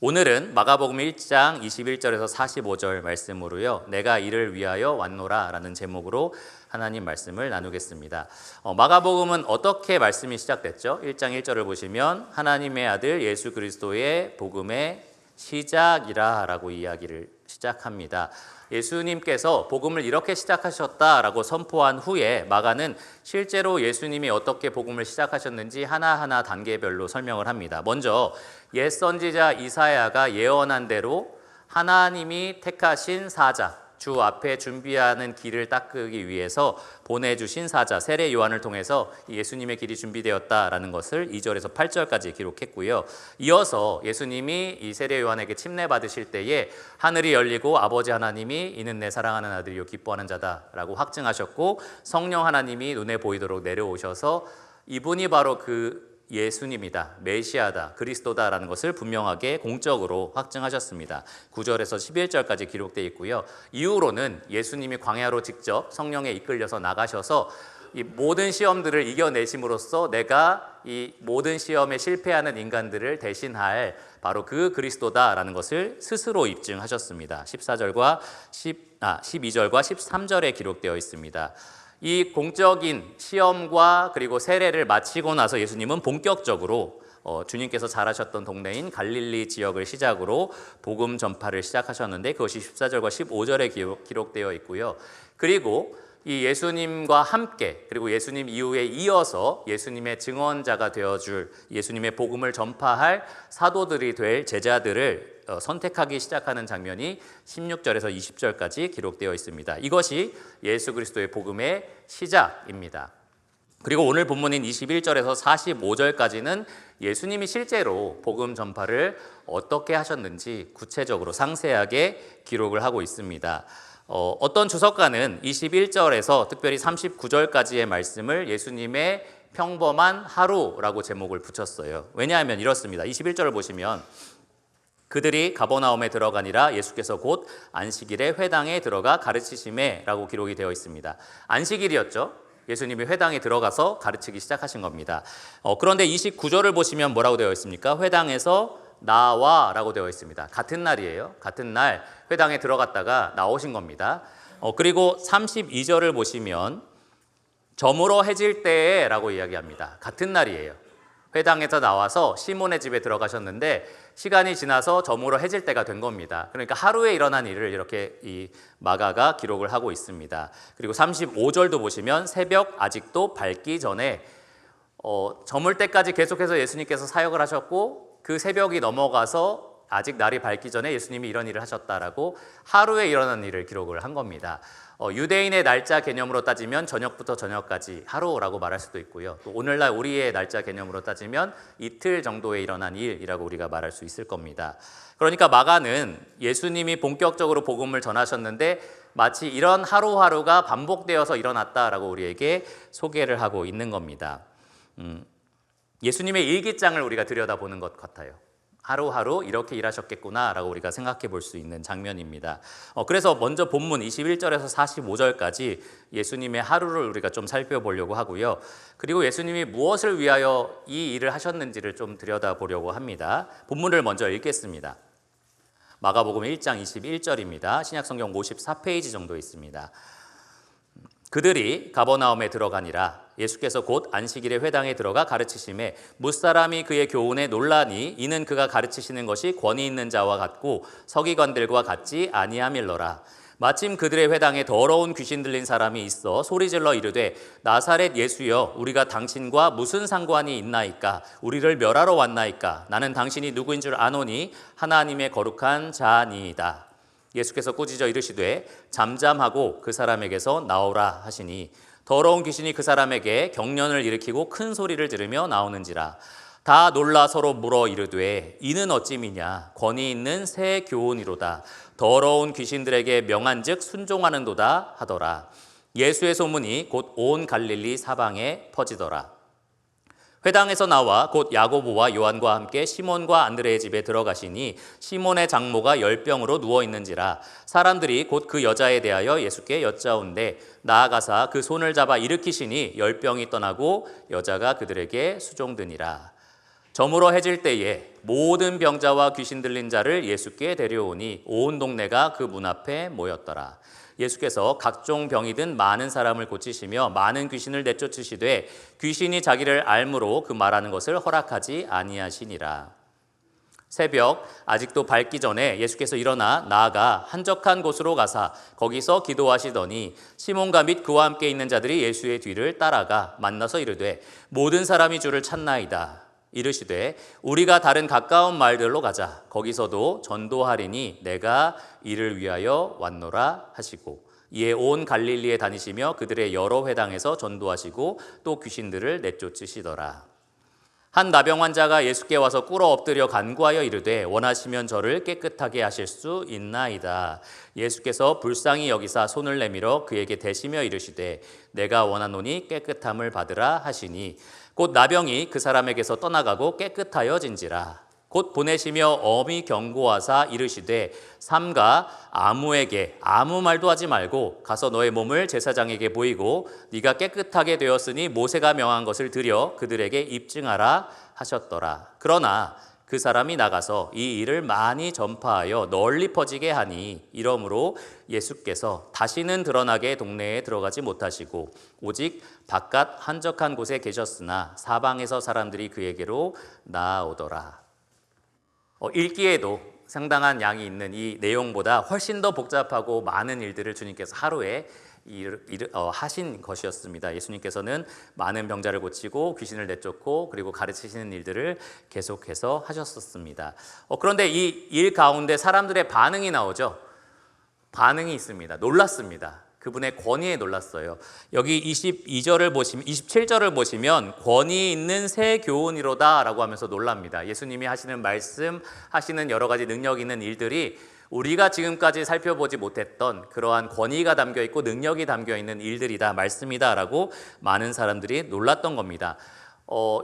오늘은 마가복음 1장 21절에서 45절 말씀으로요. 내가 이를 위하여 왔노라 라는 제목으로 하나님 말씀을 나누겠습니다. 마가복음은 어떻게 말씀이 시작됐죠? 1장 1절을 보시면 하나님의 아들 예수 그리스도의 복음의 시작이라 라고 이야기를 시작합니다. 예수님께서 복음을 이렇게 시작하셨다라고 선포한 후에 마가는 실제로 예수님이 어떻게 복음을 시작하셨는지 하나하나 단계별로 설명을 합니다. 먼저 옛 선지자 이사야가 예언한 대로 하나님이 택하신 사자, 주 앞에 준비하는 길을 닦기 위해서 보내주신 사자 세례 요한을 통해서 예수님의 길이 준비되었다라는 것을 2절에서 8절까지 기록했고요. 이어서 예수님이 이 세례 요한에게 침례 받으실 때에 하늘이 열리고 아버지 하나님이 이는 내 사랑하는 아들이요 기뻐하는 자다라고 확증하셨고, 성령 하나님이 눈에 보이도록 내려오셔서 이분이 바로 그 예수님이다, 메시아다, 그리스도다라는 것을 분명하게 공적으로 확증하셨습니다. 9절에서 11절까지 기록되어 있고요. 이후로는 예수님이 광야로 직접 성령에 이끌려서 나가셔서 이 모든 시험들을 이겨내심으로써 내가 이 모든 시험에 실패하는 인간들을 대신할 바로 그 그리스도다라는 것을 스스로 입증하셨습니다. 12절과 13절에 기록되어 있습니다. 이 공적인 시험과 그리고 세례를 마치고 나서 예수님은 본격적으로 주님께서 자라셨던 동네인 갈릴리 지역을 시작으로 복음 전파를 시작하셨는데 그것이 14절과 15절에 기록되어 있고요. 그리고 이 예수님과 함께 그리고 예수님 이후에 이어서 예수님의 증언자가 되어줄 예수님의 복음을 전파할 사도들이 될 제자들을 선택하기 시작하는 장면이 16절에서 20절까지 기록되어 있습니다. 이것이 예수 그리스도의 복음의 시작입니다. 그리고 오늘 본문인 21절에서 45절까지는 예수님이 실제로 복음 전파를 어떻게 하셨는지 구체적으로 상세하게 기록을 하고 있습니다. 어떤 주석가는 21절에서 특별히 39절까지의 말씀을 예수님의 평범한 하루라고 제목을 붙였어요. 왜냐하면 이렇습니다. 21절을 보시면 그들이 가버나움에 들어가니라 예수께서 곧 안식일에 회당에 들어가 가르치시매 라고 기록이 되어 있습니다. 안식일이었죠. 예수님이 회당에 들어가서 가르치기 시작하신 겁니다. 그런데 29절을 보시면 뭐라고 되어 있습니까? 회당에서 나와 라고 되어 있습니다. 같은 날이에요. 같은 날 회당에 들어갔다가 나오신 겁니다. 그리고 32절을 보시면 저물어 해질 때에 라고 이야기합니다. 같은 날이에요. 회당에서 나와서 시몬의 집에 들어가셨는데 시간이 지나서 저물어 해질 때가 된 겁니다. 그러니까 하루에 일어난 일을 이렇게 이 마가가 기록을 하고 있습니다. 그리고 35절도 보시면 새벽 아직도 밝기 전에 저물 때까지 계속해서 예수님께서 사역을 하셨고 그 새벽이 넘어가서 아직 날이 밝기 전에 예수님이 이런 일을 하셨다라고 하루에 일어난 일을 기록을 한 겁니다. 유대인의 날짜 개념으로 따지면 저녁부터 저녁까지 하루라고 말할 수도 있고요. 또 오늘날 우리의 날짜 개념으로 따지면 이틀 정도에 일어난 일이라고 우리가 말할 수 있을 겁니다. 그러니까 마가는 예수님이 본격적으로 복음을 전하셨는데 마치 이런 하루하루가 반복되어서 일어났다라고 우리에게 소개를 하고 있는 겁니다. 예수님의 일기장을 우리가 들여다보는 것 같아요. 하루하루 이렇게 일하셨겠구나라고 우리가 생각해 볼 수 있는 장면입니다. 그래서 먼저 본문 21절에서 45절까지 예수님의 하루를 우리가 좀 살펴보려고 하고요. 그리고 예수님이 무엇을 위하여 이 일을 하셨는지를 좀 들여다보려고 합니다. 본문을 먼저 읽겠습니다. 마가복음 1장 21절입니다. 신약성경 54페이지 정도 있습니다. 그들이 가버나움에 들어가니라 예수께서 곧 안식일에 회당에 들어가 가르치심에 뭇사람이 그의 교훈에 놀라니 이는 그가 가르치시는 것이 권위 있는 자와 같고 서기관들과 같지 아니함일러라. 마침 그들의 회당에 더러운 귀신 들린 사람이 있어 소리질러 이르되 나사렛 예수여 우리가 당신과 무슨 상관이 있나이까? 우리를 멸하러 왔나이까? 나는 당신이 누구인 줄 아노니 하나님의 거룩한 자니이다. 예수께서 꾸짖어 이르시되 잠잠하고 그 사람에게서 나오라 하시니 더러운 귀신이 그 사람에게 경련을 일으키고 큰 소리를 지르며 나오는지라. 다 놀라 서로 물어 이르되 이는 어찌미냐? 권위 있는 새 교훈이로다. 더러운 귀신들에게 명한즉 순종하는도다 하더라. 예수의 소문이 곧 온 갈릴리 사방에 퍼지더라. 회당에서 나와 곧 야고보와 요한과 함께 시몬과 안드레의 집에 들어가시니 시몬의 장모가 열병으로 누워 있는지라. 사람들이 곧 그 여자에 대하여 예수께 여짜온대 나아가사 그 손을 잡아 일으키시니 열병이 떠나고 여자가 그들에게 수종드니라. 저물어 해질 때에 모든 병자와 귀신 들린 자를 예수께 데려오니 온 동네가 그 문 앞에 모였더라. 예수께서 각종 병이 든 많은 사람을 고치시며 많은 귀신을 내쫓으시되 귀신이 자기를 알므로 그 말하는 것을 허락하지 아니하시니라. 새벽 아직도 밝기 전에 예수께서 일어나 나아가 한적한 곳으로 가사 거기서 기도하시더니 시몬과 및 그와 함께 있는 자들이 예수의 뒤를 따라가 만나서 이르되 모든 사람이 주를 찾나이다. 이르시되 우리가 다른 가까운 마을들로 가자. 거기서도 전도하리니 내가 이를 위하여 왔노라 하시고 이에 온 갈릴리에 다니시며 그들의 여러 회당에서 전도하시고 또 귀신들을 내쫓으시더라. 한 나병 환자가 예수께 와서 꿇어 엎드려 간구하여 이르되 원하시면 저를 깨끗하게 하실 수 있나이다. 예수께서 불쌍히 여기사 손을 내밀어 그에게 대시며 이르시되 내가 원하노니 깨끗함을 받으라 하시니 곧 나병이 그 사람에게서 떠나가고 깨끗하여진지라. 곧 보내시며 엄히 경고하사 이르시되 삼가 아무에게 아무 말도 하지 말고 가서 너의 몸을 제사장에게 보이고 네가 깨끗하게 되었으니 모세가 명한 것을 드려 그들에게 입증하라 하셨더라. 그러나 그 사람이 나가서 이 일을 많이 전파하여 널리 퍼지게 하니 이러므로 예수께서 다시는 드러나게 동네에 들어가지 못하시고 오직 바깥 한적한 곳에 계셨으나 사방에서 사람들이 그에게로 나아오더라. 읽기에도 상당한 양이 있는 이 내용보다 훨씬 더 복잡하고 많은 일들을 주님께서 하루에 하신 것이었습니다. 예수님께서는 많은 병자를 고치고 귀신을 내쫓고 그리고 가르치시는 일들을 계속해서 하셨었습니다. 그런데 이 일 가운데 사람들의 반응이 나오죠. 반응이 있습니다. 놀랐습니다. 그분의 권위에 놀랐어요. 여기 27절을 보시면 권위 있는 새 교훈이로다 라고 하면서 놀랍니다. 예수님이 하시는 말씀, 하시는 여러 가지 능력 있는 일들이 우리가 지금까지 살펴보지 못했던 그러한 권위가 담겨있고 능력이 담겨있는 일들이다, 말씀이다 라고 많은 사람들이 놀랐던 겁니다.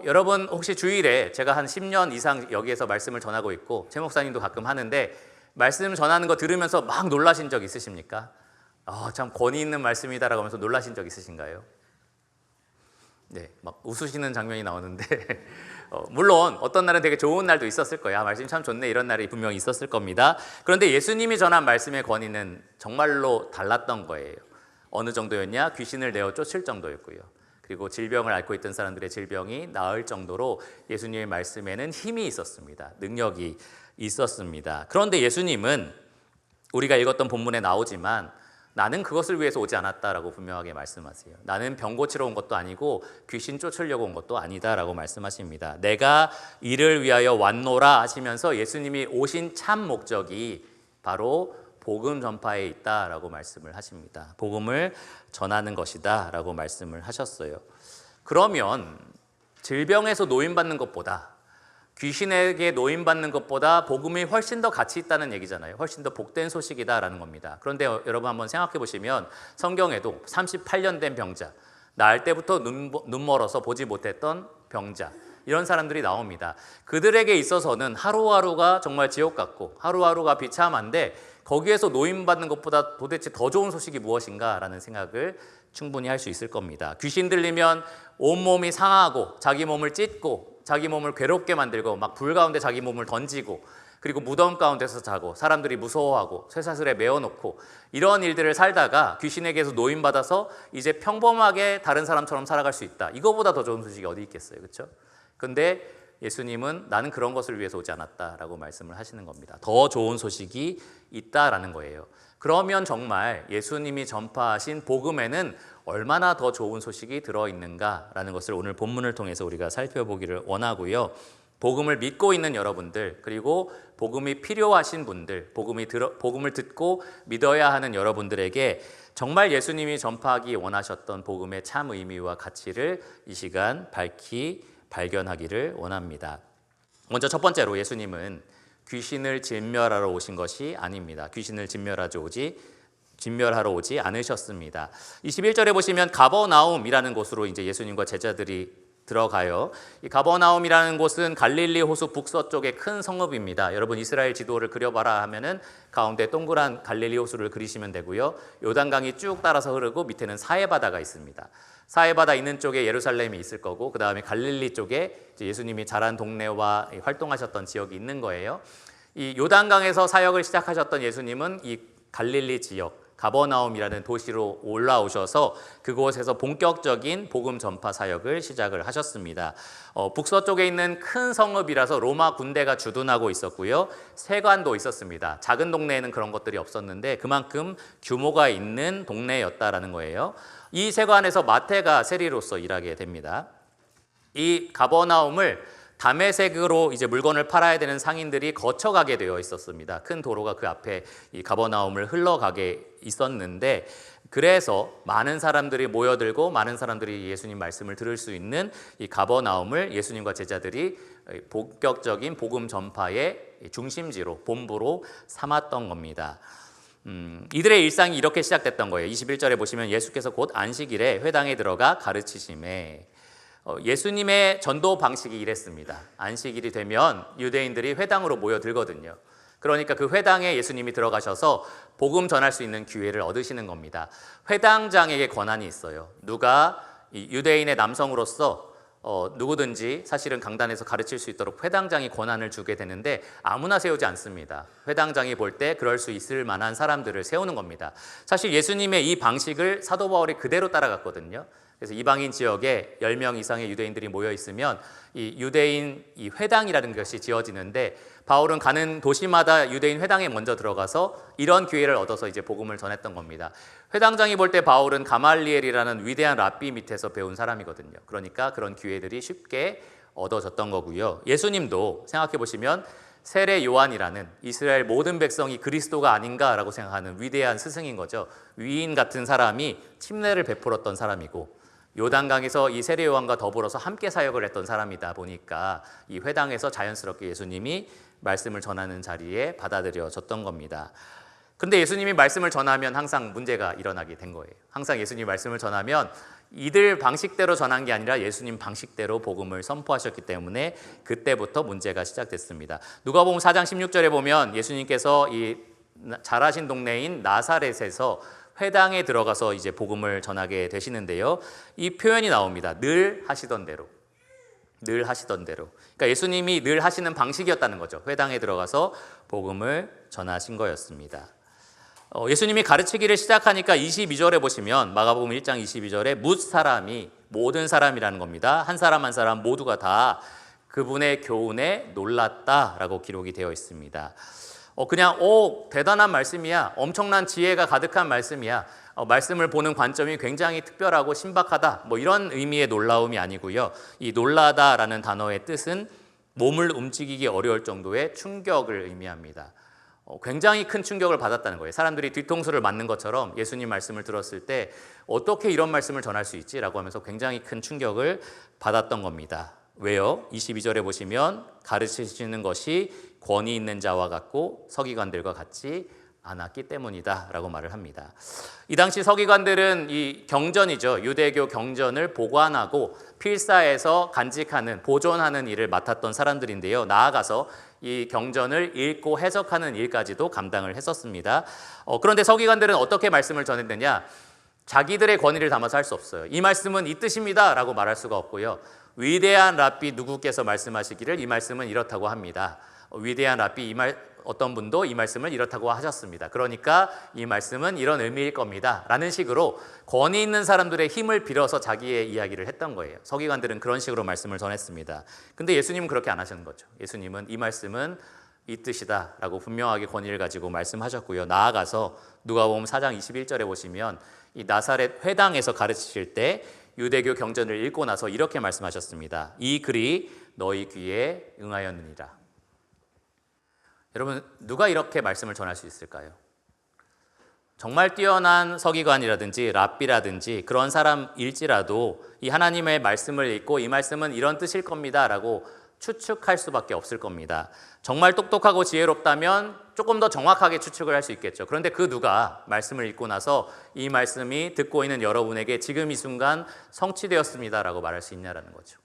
여러분 혹시 주일에 제가 한 10년 이상 여기에서 말씀을 전하고 있고 최 목사님도 가끔 하는데 말씀 전하는 거 들으면서 막 놀라신 적 있으십니까? 참 권위 있는 말씀이다라고 하면서 놀라신 적 있으신가요? 네, 막 웃으시는 장면이 나오는데 물론 어떤 날은 되게 좋은 날도 있었을 거예요. 말씀이 참 좋네 이런 날이 분명히 있었을 겁니다. 그런데 예수님이 전한 말씀의 권위는 정말로 달랐던 거예요. 어느 정도였냐? 귀신을 내어 쫓을 정도였고요. 그리고 질병을 앓고 있던 사람들의 질병이 나을 정도로 예수님의 말씀에는 힘이 있었습니다. 능력이 있었습니다. 그런데 예수님은 우리가 읽었던 본문에 나오지만 나는 그것을 위해서 오지 않았다라고 분명하게 말씀하세요. 나는 병 고치러 온 것도 아니고 귀신 쫓으려고 온 것도 아니다라고 말씀하십니다. 내가 이를 위하여 왔노라 하시면서 예수님이 오신 참 목적이 바로 복음 전파에 있다라고 말씀을 하십니다. 복음을 전하는 것이다 라고 말씀을 하셨어요. 그러면 질병에서 노인받는 것보다 귀신에게 노인받는 것보다 복음이 훨씬 더 가치 있다는 얘기잖아요. 훨씬 더 복된 소식이다라는 겁니다. 그런데 여러분 한번 생각해 보시면 성경에도 38년 된 병자, 나을 때부터 눈 멀어서 보지 못했던 병자, 이런 사람들이 나옵니다. 그들에게 있어서는 하루하루가 정말 지옥 같고 하루하루가 비참한데 거기에서 노인받는 것보다 도대체 더 좋은 소식이 무엇인가라는 생각을 충분히 할 수 있을 겁니다. 귀신 들리면 온몸이 상하고 자기 몸을 찢고 자기 몸을 괴롭게 만들고 막 불 가운데 자기 몸을 던지고 그리고 무덤 가운데서 자고 사람들이 무서워하고 쇠사슬에 메어놓고 이런 일들을 살다가 귀신에게서 노인받아서 이제 평범하게 다른 사람처럼 살아갈 수 있다. 이거보다 더 좋은 소식이 어디 있겠어요. 그렇죠? 근데 예수님은 나는 그런 것을 위해서 오지 않았다라고 말씀을 하시는 겁니다. 더 좋은 소식이 있다라는 거예요. 그러면 정말 예수님이 전파하신 복음에는 얼마나 더 좋은 소식이 들어있는가라는 것을 오늘 본문을 통해서 우리가 살펴보기를 원하고요. 복음을 믿고 있는 여러분들, 그리고 복음이 필요하신 분들, 복음을 듣고 믿어야 하는 여러분들에게 정말 예수님이 전파하기 원하셨던 복음의 참 의미와 가치를 이 시간 발견하기를 원합니다. 먼저 첫 번째로 예수님은 귀신을 진멸하러 오신 것이 아닙니다. 귀신을 진멸하러 오지 않으셨습니다. 21절에 보시면 가버나움이라는 곳으로 이제 예수님과 제자들이 들어가요. 이 가버나움이라는 곳은 갈릴리 호수 북서쪽의 큰 성읍입니다. 여러분 이스라엘 지도를 그려봐라 하면은 가운데 동그란 갈릴리 호수를 그리시면 되고요. 요단강이 쭉 따라서 흐르고 밑에는 사해바다가 있습니다. 사해바다 있는 쪽에 예루살렘이 있을 거고 그 다음에 갈릴리 쪽에 예수님이 자란 동네와 활동하셨던 지역이 있는 거예요. 이 요단강에서 사역을 시작하셨던 예수님은 이 갈릴리 지역 가버나움이라는 도시로 올라오셔서 그곳에서 본격적인 복음 전파 사역을 시작을 하셨습니다. 북서쪽에 있는 큰 성읍이라서 로마 군대가 주둔하고 있었고요. 세관도 있었습니다. 작은 동네에는 그런 것들이 없었는데 그만큼 규모가 있는 동네였다라는 거예요. 이 세관에서 마태가 세리로서 일하게 됩니다. 이 가버나움을 다메섹으로 이제 물건을 팔아야 되는 상인들이 거쳐가게 되어 있었습니다. 큰 도로가 그 앞에 이 가버나움을 흘러가게 있었는데 그래서 많은 사람들이 모여들고 많은 사람들이 예수님 말씀을 들을 수 있는 이 가버나움을 예수님과 제자들이 본격적인 복음 전파의 중심지로 본부로 삼았던 겁니다. 이들의 일상이 이렇게 시작됐던 거예요. 21절에 보시면 예수께서 곧 안식일에 회당에 들어가 가르치심에 예수님의 전도 방식이 이랬습니다. 안식일이 되면 유대인들이 회당으로 모여들거든요. 그러니까 그 회당에 예수님이 들어가셔서 복음 전할 수 있는 기회를 얻으시는 겁니다. 회당장에게 권한이 있어요. 누가 유대인의 남성으로서 누구든지 사실은 강단에서 가르칠 수 있도록 회당장이 권한을 주게 되는데 아무나 세우지 않습니다. 회당장이 볼 때 그럴 수 있을 만한 사람들을 세우는 겁니다. 사실 예수님의 이 방식을 사도 바울이 그대로 따라갔거든요. 그래서 이방인 지역에 10명 이상의 유대인들이 모여 있으면 이 유대인 이 회당이라는 것이 지어지는데 바울은 가는 도시마다 유대인 회당에 먼저 들어가서 이런 기회를 얻어서 이제 복음을 전했던 겁니다. 회당장이 볼 때 바울은 가말리엘이라는 위대한 랍비 밑에서 배운 사람이거든요. 그러니까 그런 기회들이 쉽게 얻어졌던 거고요. 예수님도 생각해 보시면 세례 요한이라는 이스라엘 모든 백성이 그리스도가 아닌가라고 생각하는 위대한 스승인 거죠. 위인 같은 사람이 침례를 베풀었던 사람이고 요단강에서 이 세례 요한과 더불어서 함께 사역을 했던 사람이다 보니까 이 회당에서 자연스럽게 예수님이 말씀을 전하는 자리에 받아들여졌던 겁니다. 근데 예수님이 말씀을 전하면 항상 문제가 일어나게 된 거예요. 항상 예수님이 말씀을 전하면 이들 방식대로 전한 게 아니라 예수님 방식대로 복음을 선포하셨기 때문에 그때부터 문제가 시작됐습니다. 누가복음 4장 16절에 보면 예수님께서 이 자라신 동네인 나사렛에서 회당에 들어가서 이제 복음을 전하게 되시는데요. 이 표현이 나옵니다. 늘 하시던 대로. 늘 하시던 대로. 그러니까 예수님이 늘 하시는 방식이었다는 거죠. 회당에 들어가서 복음을 전하신 거였습니다. 예수님이 가르치기를 시작하니까 22절에 보시면 마가복음 1장 22절에 뭇 사람이 모든 사람이라는 겁니다. 한 사람 한 사람 모두가 다 그분의 교훈에 놀랐다라고 기록이 되어 있습니다. 그냥 대단한 말씀이야. 엄청난 지혜가 가득한 말씀이야. 말씀을 보는 관점이 굉장히 특별하고 신박하다. 뭐 이런 의미의 놀라움이 아니고요. 이 놀라다라는 단어의 뜻은 몸을 움직이기 어려울 정도의 충격을 의미합니다. 굉장히 큰 충격을 받았다는 거예요. 사람들이 뒤통수를 맞는 것처럼 예수님 말씀을 들었을 때 어떻게 이런 말씀을 전할 수 있지라고 하면서 굉장히 큰 충격을 받았던 겁니다. 왜요? 22절에 보시면 가르치시는 것이 권위 있는 자와 같고 서기관들과 같지 않았기 때문이다 라고 말을 합니다. 이 당시 서기관들은 이 경전이죠. 유대교 경전을 보관하고 필사해서 간직하는, 보존하는 일을 맡았던 사람들인데요. 나아가서 이 경전을 읽고 해석하는 일까지도 감당을 했었습니다. 그런데 서기관들은 어떻게 말씀을 전했느냐? 자기들의 권위를 담아서 할 수 없어요. 이 말씀은 이 뜻입니다 라고 말할 수가 없고요. 위대한 랍비 누구께서 말씀하시기를 이 말씀은 이렇다고 합니다. 위대한 랍비 어떤 분도 이 말씀을 이렇다고 하셨습니다. 그러니까 이 말씀은 이런 의미일 겁니다 라는 식으로 권위 있는 사람들의 힘을 빌어서 자기의 이야기를 했던 거예요. 서기관들은 그런 식으로 말씀을 전했습니다. 근데 예수님은 그렇게 안 하시는 거죠. 예수님은 이 말씀은 이 뜻이다 라고 분명하게 권위를 가지고 말씀하셨고요. 나아가서 누가복음 4장 21절에 보시면 이 나사렛 회당에서 가르치실 때 유대교 경전을 읽고 나서 이렇게 말씀하셨습니다. 이 글이 너희 귀에 응하였느니라. 여러분, 누가 이렇게 말씀을 전할 수 있을까요? 정말 뛰어난 서기관이라든지 랍비라든지 그런 사람일지라도 이 하나님의 말씀을 읽고 이 말씀은 이런 뜻일 겁니다 라고 추측할 수밖에 없을 겁니다. 정말 똑똑하고 지혜롭다면 조금 더 정확하게 추측을 할 수 있겠죠. 그런데 그 누가 말씀을 읽고 나서 이 말씀이 듣고 있는 여러분에게 지금 이 순간 성취되었습니다 라고 말할 수 있냐라는 거죠.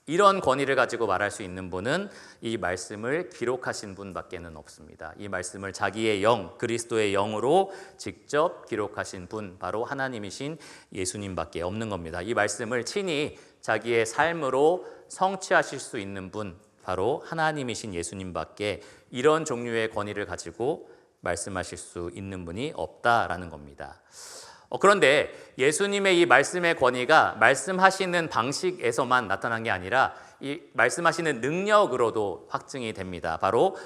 이런 권위를 가지고 말할 수 있는 분은 이 말씀을 기록하신 분밖에는 없습니다. 이 말씀을 자기의 영, 그리스도의 영으로 직접 기록하신 분, 바로 하나님이신 예수님밖에 없는 겁니다. 이 말씀을 친히 자기의 삶으로 성취하실 수 있는 분, 바로 하나님이신 예수님밖에 이런 종류의 권위를 가지고 말씀하실 수 있는 분이 없다라는 겁니다. 그런데 예수님의 이 말씀의 권위가 말씀하시는 방식에서만 나타난 게 아니라 이 말씀하시는 능력으로도 확증이 됩니다. 바로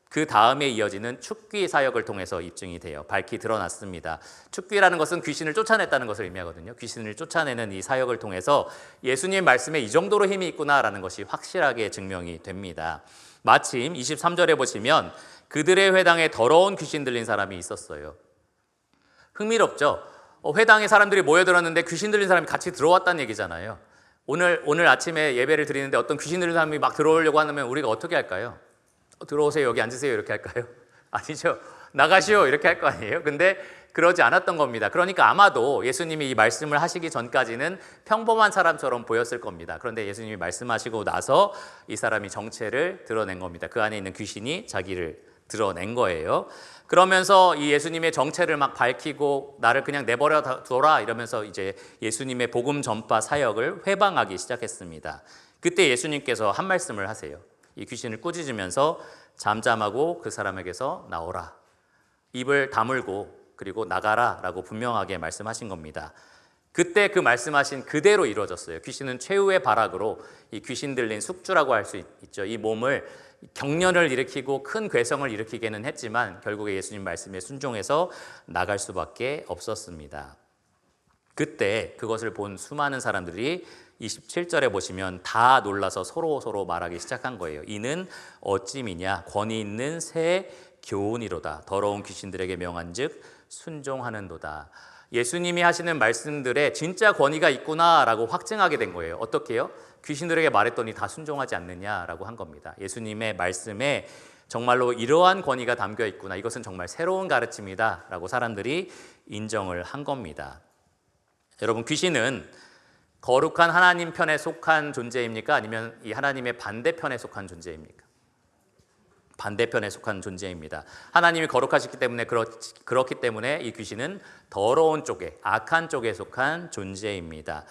그 다음에 이어지는 축귀 사역을 통해서 입증이 돼요. 밝히 드러났습니다. 축귀라는 것은 귀신을 쫓아냈다는 것을 의미하거든요. 귀신을 쫓아내는 이 사역을 통해서 예수님 말씀에 이 정도로 힘이 있구나라는 것이 확실하게 증명이 됩니다. 마침 23절에 보시면 그들의 회당에 더러운 귀신 들린 사람이 있었어요. 흥미롭죠? 회당에 사람들이 모여들었는데 귀신 들린 사람이 같이 들어왔다는 얘기잖아요. 오늘 아침에 예배를 드리는데 어떤 귀신 들린 사람이 막 들어오려고 하면 우리가 어떻게 할까요? 들어오세요, 여기 앉으세요 이렇게 할까요? 아니죠. 나가시오 이렇게 할 거 아니에요? 근데 그러지 않았던 겁니다. 그러니까 아마도 예수님이 이 말씀을 하시기 전까지는 평범한 사람처럼 보였을 겁니다. 그런데 예수님이 말씀하시고 나서 이 사람이 정체를 드러낸 겁니다. 그 안에 있는 귀신이 자기를 드러낸 거예요. 그러면서 이 예수님의 정체를 막 밝히고 나를 그냥 내버려 둬라 이러면서 이제 예수님의 복음 전파 사역을 회방하기 시작했습니다. 그때 예수님께서 한 말씀을 하세요. 이 귀신을 꾸짖으면서 잠잠하고 그 사람에게서 나오라. 입을 다물고 그리고 나가라 라고 분명하게 말씀하신 겁니다. 그때 그 말씀하신 그대로 이루어졌어요. 귀신은 최후의 발악으로 이 귀신 들린 숙주라고 할 수 있죠. 이 몸을 경련을 일으키고 큰 괴성을 일으키기는 했지만 결국에 예수님 말씀에 순종해서 나갈 수밖에 없었습니다. 그때 그것을 본 수많은 사람들이 27절에 보시면 다 놀라서 서로 말하기 시작한 거예요. 이는 어찌미냐 권위 있는 새 교훈이로다. 더러운 귀신들에게 명한즉 순종하는도다. 예수님이 하시는 말씀들에 진짜 권위가 있구나라고 확증하게 된 거예요. 어떻게 해요? 귀신들에게 말했더니 다 순종하지 않느냐라고 한 겁니다. 예수님의 말씀에 정말로 이러한 권위가 담겨 있구나. 이것은 정말 새로운 가르침이다 라고 사람들이 인정을 한 겁니다. 여러분, 귀신은 거룩한 하나님 편에 속한 존재입니까? 아니면 이 하나님의 반대편에 속한 존재입니까? 반대편에 속한 존재입니다. 하나님이 거룩하시기 때문에 그렇기 때문에 이 귀신은 더러운 쪽에, 악한 쪽에 속한 존재입니다.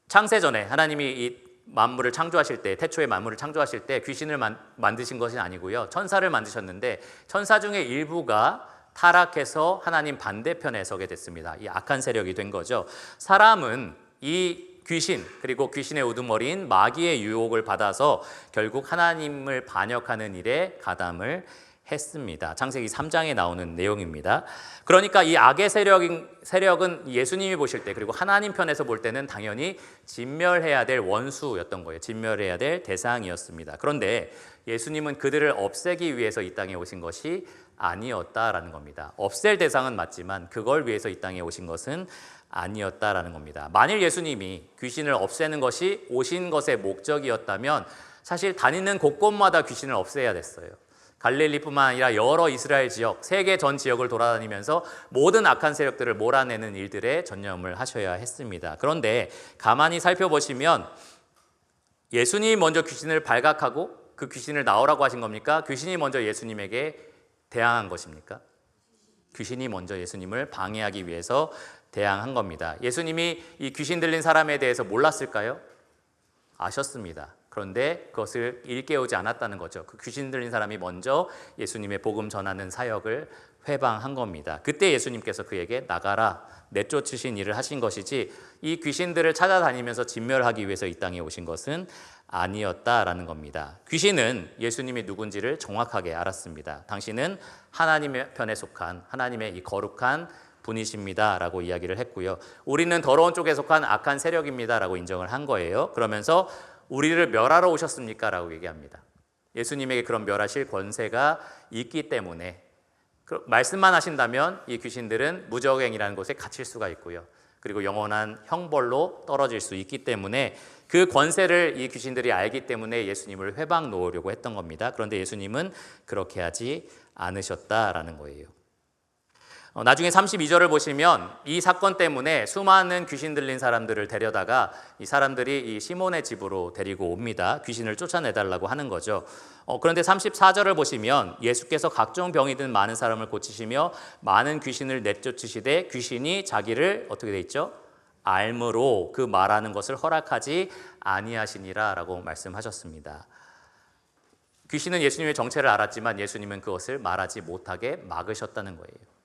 창세전에 하나님이 이 만물을 창조하실 때, 태초에 만물을 창조하실 때 귀신을 만드신 것이 아니고요. 천사를 만드셨는데 천사 중에 일부가 타락해서 하나님 반대편에 서게 됐습니다. 이 악한 세력이 된 거죠. 사람은 이 귀신 그리고 귀신의 우두머리인 마귀의 유혹을 받아서 결국 하나님을 반역하는 일에 가담을 했습니다. 창세기 3장에 나오는 내용입니다. 그러니까 이 악의 세력은 예수님이 보실 때 그리고 하나님 편에서 볼 때는 당연히 진멸해야 될 원수였던 거예요. 진멸해야 될 대상이었습니다. 그런데 예수님은 그들을 없애기 위해서 이 땅에 오신 것이 아니었다라는 겁니다. 없앨 대상은 맞지만 그걸 위해서 이 땅에 오신 것은 아니었다라는 겁니다. 만일 예수님이 귀신을 없애는 것이 오신 것의 목적이었다면 사실 다니는 곳곳마다 귀신을 없애야 됐어요. 갈릴리뿐만 아니라 여러 이스라엘 지역, 세계 전 지역을 돌아다니면서 모든 악한 세력들을 몰아내는 일들에 전념을 하셔야 했습니다. 그런데 가만히 살펴보시면 예수님이 먼저 귀신을 발각하고 그 귀신을 나오라고 하신 겁니까? 귀신이 먼저 예수님에게 대항한 것입니까? 귀신이 먼저 예수님을 방해하기 위해서 대항한 겁니다. 예수님이 이 귀신 들린 사람에 대해서 몰랐을까요? 아셨습니다. 그런데 그것을 일깨우지 않았다는 거죠. 그 귀신 들린 사람이 먼저 예수님의 복음 전하는 사역을 회방한 겁니다. 그때 예수님께서 그에게 나가라, 내쫓으신 일을 하신 것이지 이 귀신들을 찾아다니면서 진멸하기 위해서 이 땅에 오신 것은 아니었다라는 겁니다. 귀신은 예수님이 누군지를 정확하게 알았습니다. 당신은 하나님의 편에 속한 하나님의 이 거룩한 분이십니다 라고 이야기를 했고요. 우리는 더러운 쪽에 속한 악한 세력입니다 라고 인정을 한 거예요. 그러면서 우리를 멸하러 오셨습니까? 라고 얘기합니다. 예수님에게 그런 멸하실 권세가 있기 때문에 말씀만 하신다면 이 귀신들은 무저갱이라는 곳에 갇힐 수가 있고요. 그리고 영원한 형벌로 떨어질 수 있기 때문에 그 권세를 이 귀신들이 알기 때문에 예수님을 회방 놓으려고 했던 겁니다. 그런데 예수님은 그렇게 하지 않으셨다라는 거예요. 나중에 32절을 보시면 이 사건 때문에 수많은 귀신 들린 사람들을 데려다가 이 사람들이 이 시몬의 집으로 데리고 옵니다. 귀신을 쫓아내달라고 하는 거죠. 그런데 34절을 보시면 예수께서 각종 병이 든 많은 사람을 고치시며 많은 귀신을 내쫓으시되 귀신이 자기를 어떻게 돼 있죠? 알므로 그 말하는 것을 허락하지 아니하시니라 라고 말씀하셨습니다. 귀신은 예수님의 정체를 알았지만 예수님은 그것을 말하지 못하게 막으셨다는 거예요.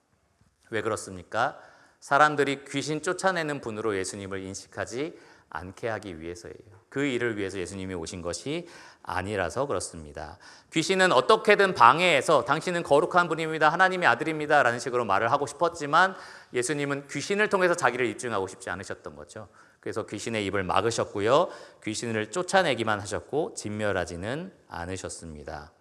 왜 그렇습니까? 사람들이 귀신 쫓아내는 분으로 예수님을 인식하지 않게 하기 위해서예요. 그 일을 위해서 예수님이 오신 것이 아니라서 그렇습니다. 귀신은 어떻게든 방해해서 당신은 거룩한 분입니다, 하나님의 아들입니다 라는 식으로 말을 하고 싶었지만 예수님은 귀신을 통해서 자기를 입증하고 싶지 않으셨던 거죠. 그래서 귀신의 입을 막으셨고요, 귀신을 쫓아내기만 하셨고 진멸하지는 않으셨습니다.